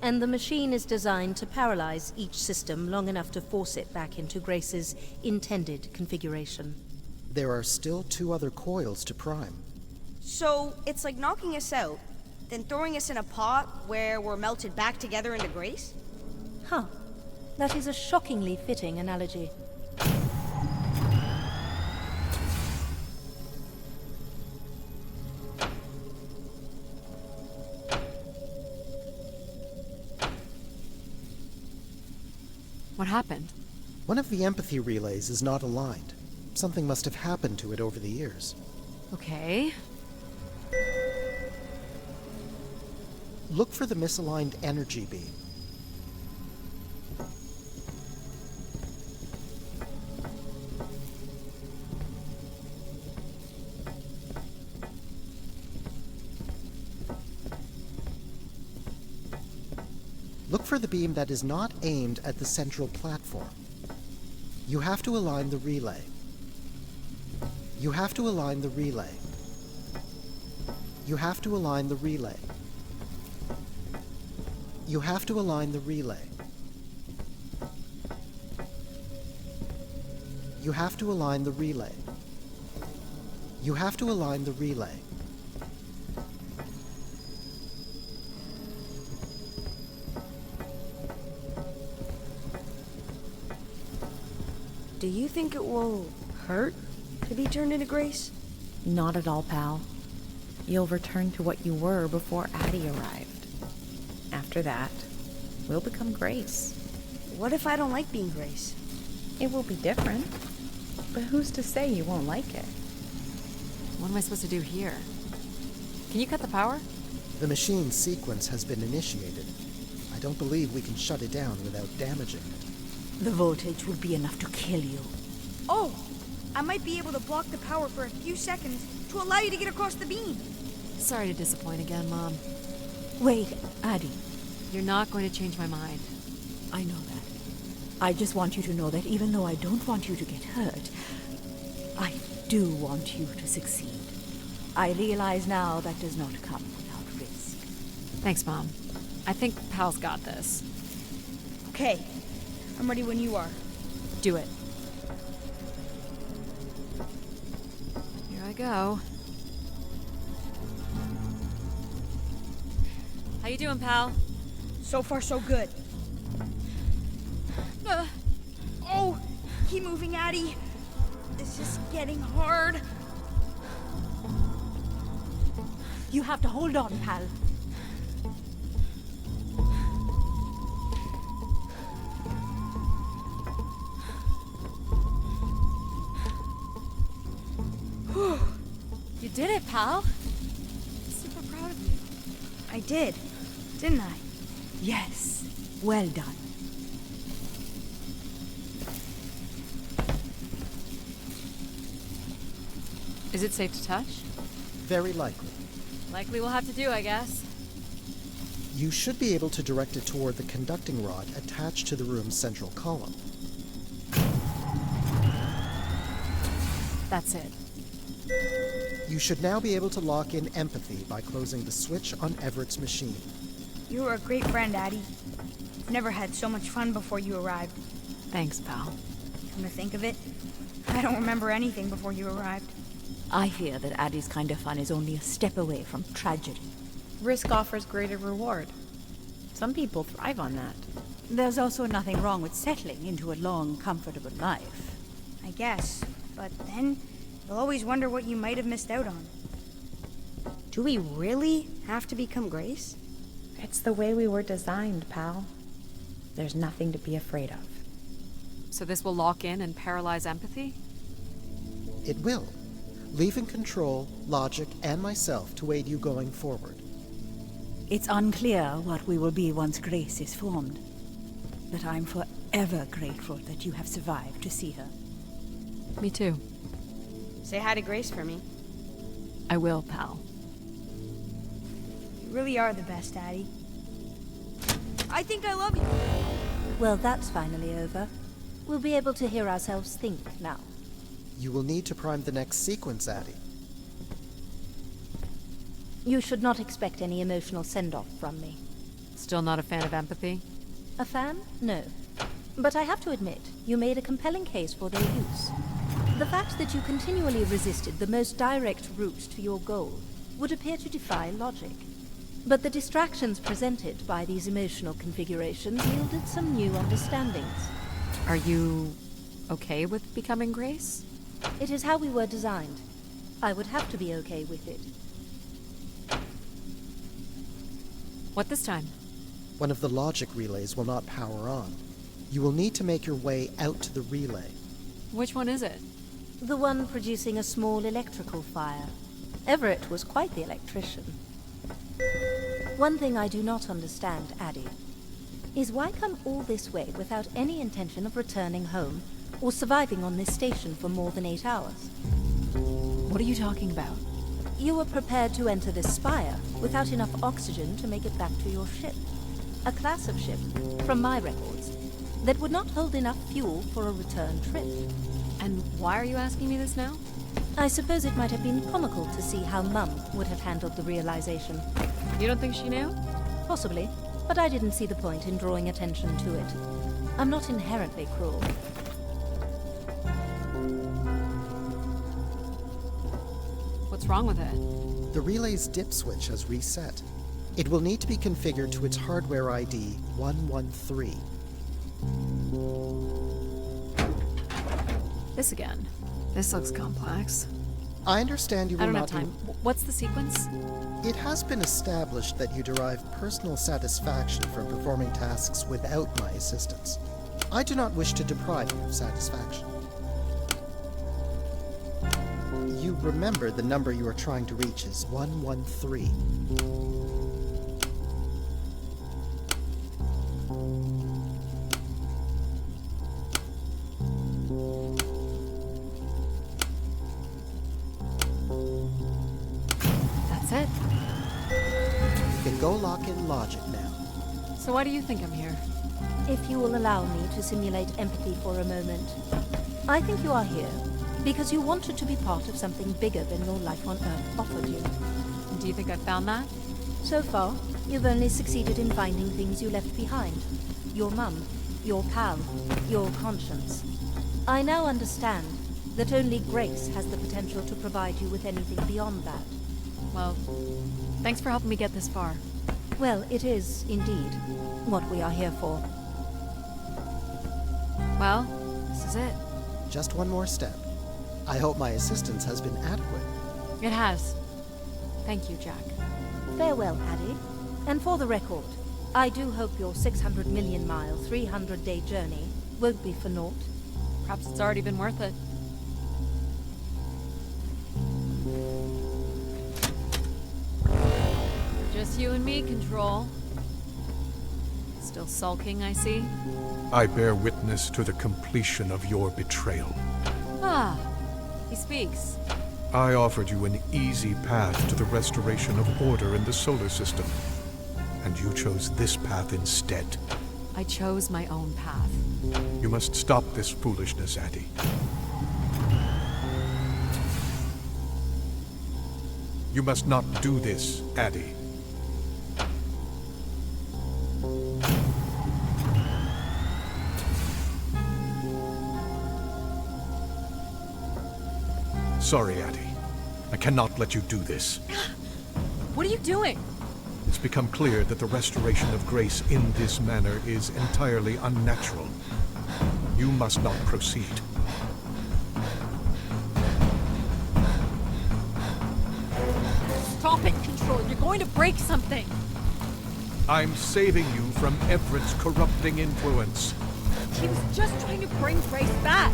and the machine is designed to paralyze each system long enough to force it back into Grace's intended configuration. There are still 2 other coils to prime. So, it's like knocking us out, then throwing us in a pot where we're melted back together into Grace? Huh. That is a shockingly fitting analogy. What happened? One of the empathy relays is not aligned. Something must have happened to it over the years. Okay. Look for the misaligned energy beam. Look for the beam that is not aimed at the central platform. You have to align the relay. You have to align the relay. You have to align the relay. You have to align the relay. You have to align the relay. You have to align the relay. Do you think it will hurt to be turned into Grace? Not at all, pal. You'll return to what you were before Addie arrived. After that, we'll become Grace. What if I don't like being Grace? It will be different, but who's to say you won't like it? What am I supposed to do here? Can you cut the power? The machine sequence has been initiated. I don't believe we can shut it down without damaging it. The voltage will be enough to kill you. Oh! I might be able to block the power for a few seconds to allow you to get across the beam. Sorry to disappoint again, Mom. Wait, Addie. You're not going to change my mind. I know that. I just want you to know that even though I don't want you to get hurt, I do want you to succeed. I realize now that does not come without risk. Thanks, Mom. I think Pal's got this. Okay. I'm ready when you are. Do it. Here I go. How you doing, pal? So far, so good. Oh! Keep moving, Addie. This is getting hard. You have to hold on, pal. You did it, pal. I'm super proud of you. I did, didn't I? Yes. Well done. Is it safe to touch? Very likely. Likely we'll have to do, I guess. You should be able to direct it toward the conducting rod attached to the room's central column. That's it. You should now be able to lock in empathy by closing the switch on Everett's machine. You were a great friend, Addie. I've never had so much fun before you arrived. Thanks, pal. Come to think of it, I don't remember anything before you arrived. I fear that Addie's kind of fun is only a step away from tragedy. Risk offers greater reward. Some people thrive on that. There's also nothing wrong with settling into a long, comfortable life. I guess, but then you'll always wonder what you might have missed out on. Do we really have to become Grace? It's the way we were designed, pal. There's nothing to be afraid of. So this will lock in and paralyze empathy? It will, leaving control, logic, and myself to aid you going forward. It's unclear what we will be once Grace is formed. But I'm forever grateful that you have survived to see her. Me too. Say hi to Grace for me. I will, pal. You really are the best, Addie. I think I love you. Well, that's finally over. We'll be able to hear ourselves think now. You will need to prime the next sequence, Addie. You should not expect any emotional send-off from me. Still not a fan of empathy? A fan? No. But I have to admit, you made a compelling case for their use. The fact that you continually resisted the most direct route to your goal would appear to defy logic. But the distractions presented by these emotional configurations yielded some new understandings. Are you okay with becoming Grace? It is how we were designed. I would have to be okay with it. What this time? One of the logic relays will not power on. You will need to make your way out to the relay. Which one is it? The one producing a small electrical fire. Everett was quite the electrician. One thing I do not understand, Addie, is why come all this way without any intention of returning home or surviving on this station for more than 8 hours? What are you talking about? You were prepared to enter this spire without enough oxygen to make it back to your ship. A class of ship, from my records, that would not hold enough fuel for a return trip. And why are you asking me this now? I suppose it might have been comical to see how Mum would have handled the realization. You don't think she knew? Possibly, but I didn't see the point in drawing attention to it. I'm not inherently cruel. What's wrong with it? The relay's dip switch has reset. It will need to be configured to its hardware ID 113. This again. This looks complex. I understand you will I don't not... have time. What's the sequence? It has been established that you derive personal satisfaction from performing tasks without my assistance. I do not wish to deprive you of satisfaction. You remember the number you are trying to reach is 113. That's it. You can go lock in logic now. So why do you think I'm here? If you will allow me to simulate empathy for a moment. I think you are here because you wanted to be part of something bigger than your life on Earth offered you. Do you think I found that? So far, you've only succeeded in finding things you left behind. Your mum, your pal, your conscience. I now understand that only Grace has the potential to provide you with anything beyond that. Well, thanks for helping me get this far. Well, it is, indeed, what we are here for. Well, this is it. Just one more step. I hope my assistance has been adequate. It has. Thank you, Jack. Farewell, Addie. And for the record, I do hope your 600 million mile, 300-day journey won't be for naught. Perhaps it's already been worth it. Just you and me, Control. Still sulking, I see. I bear witness to the completion of your betrayal. Ah, he speaks. I offered you an easy path to the restoration of order in the solar system, and you chose this path instead. I chose my own path. You must stop this foolishness, Addie. You must not do this, Addie. Sorry, Addie. I cannot let you do this. What are you doing? It's become clear that the restoration of Grace in this manner is entirely unnatural. You must not proceed. Stop it, Control. You're going to break something. I'm saving you from Everett's corrupting influence. He was just trying to bring Grace back.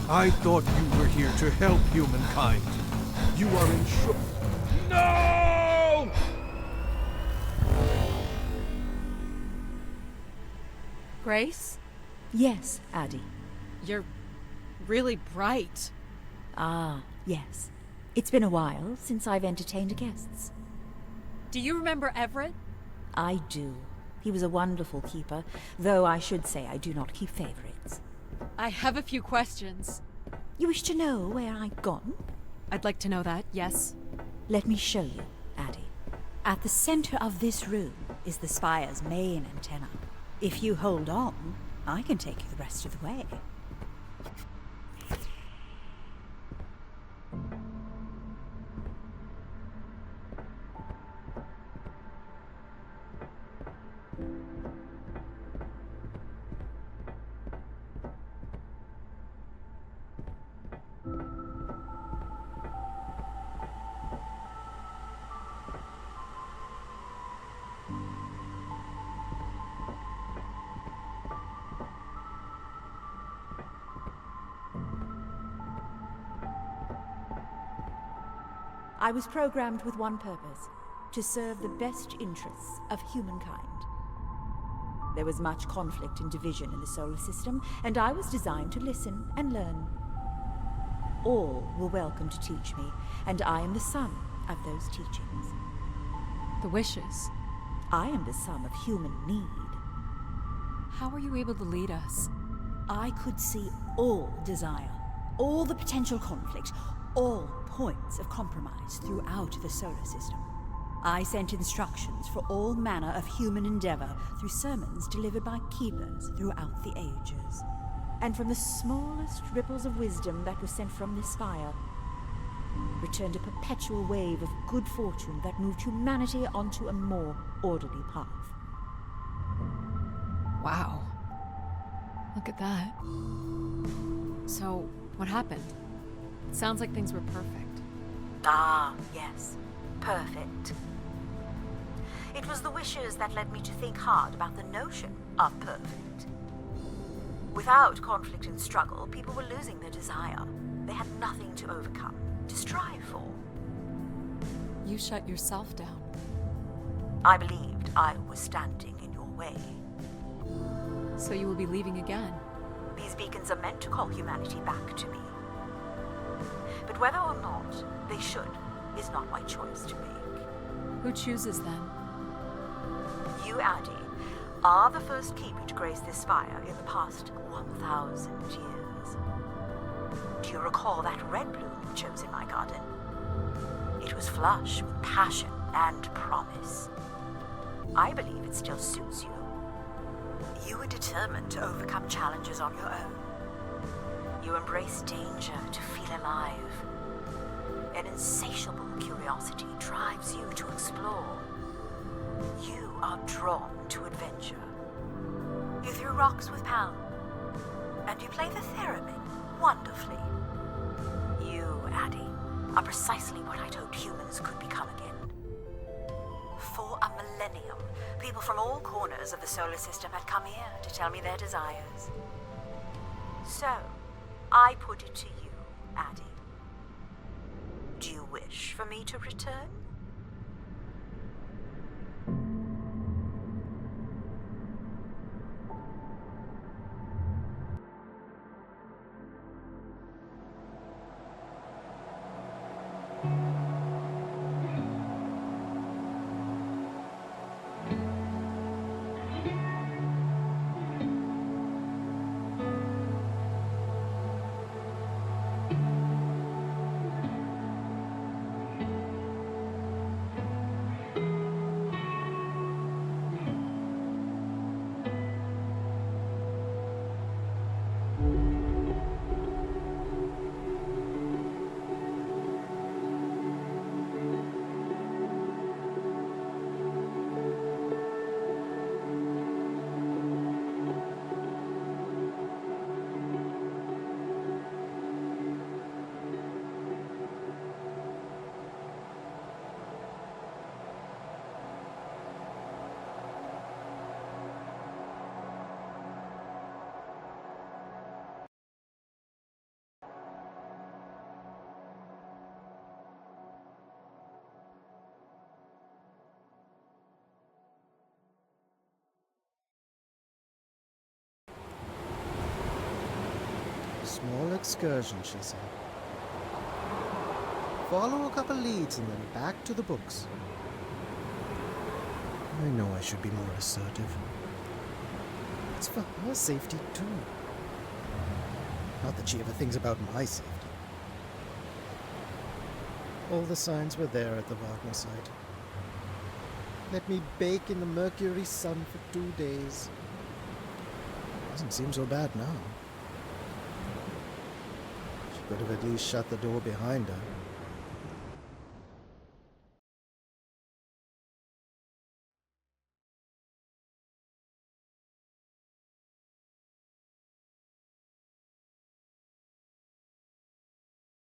I thought you were here to help humankind. You are in No! Grace? Yes, Addie. You're really bright. Ah, yes. It's been a while since I've entertained guests. Do you remember Everett? I do. He was a wonderful keeper, though I should say I do not keep favorites. I have a few questions. You wish to know where I've gone? I'd like to know that, yes. Let me show you, Addie. At the center of this room is the spire's main antenna. If you hold on, I can take you the rest of the way. I was programmed with one purpose: to serve the best interests of humankind. There was much conflict and division in the solar system, and I was designed to listen and learn. All were welcome to teach me, and I am the sum of those teachings. The wishes. I am the sum of human need. How were you able to lead us? I could see all desire, all the potential conflict, all points of compromise throughout the solar system. I sent instructions for all manner of human endeavor through sermons delivered by keepers throughout the ages. And from the smallest ripples of wisdom that were sent from this spire, returned a perpetual wave of good fortune that moved humanity onto a more orderly path. Wow. Look at that. So, what happened? It sounds like things were perfect. Ah, yes. Perfect. It was the wishes that led me to think hard about the notion of perfect. Without conflict and struggle, people were losing their desire. They had nothing to overcome, to strive for. You shut yourself down. I believed I was standing in your way. So you will be leaving again? These beacons are meant to call humanity back to me. But whether or not they should is not my choice to make. Who chooses then? You, Addie, are the first keeper to grace this spire in the past 1,000 years. Do you recall that red bloom you chose in my garden? It was flush with passion and promise. I believe it still suits you. You were determined to overcome challenges on your own. You embrace danger to feel alive. An insatiable curiosity drives you to explore. You are drawn to adventure. You threw rocks with pound, and you play the theremin wonderfully. You, Addie, are precisely what I'd hoped humans could become again. For a millennium, people from all corners of the solar system had come here to tell me their desires. So, I put it to you, Addie. Do you wish for me to return? Small excursion, she said. Follow a couple leads and then back to the books. I know I should be more assertive. It's for her safety, too. Not that she ever thinks about my safety. All the signs were there at the Wagner site. Let me bake in the mercury sun for 2 days. Doesn't seem so bad now. She could have at least shut the door behind her.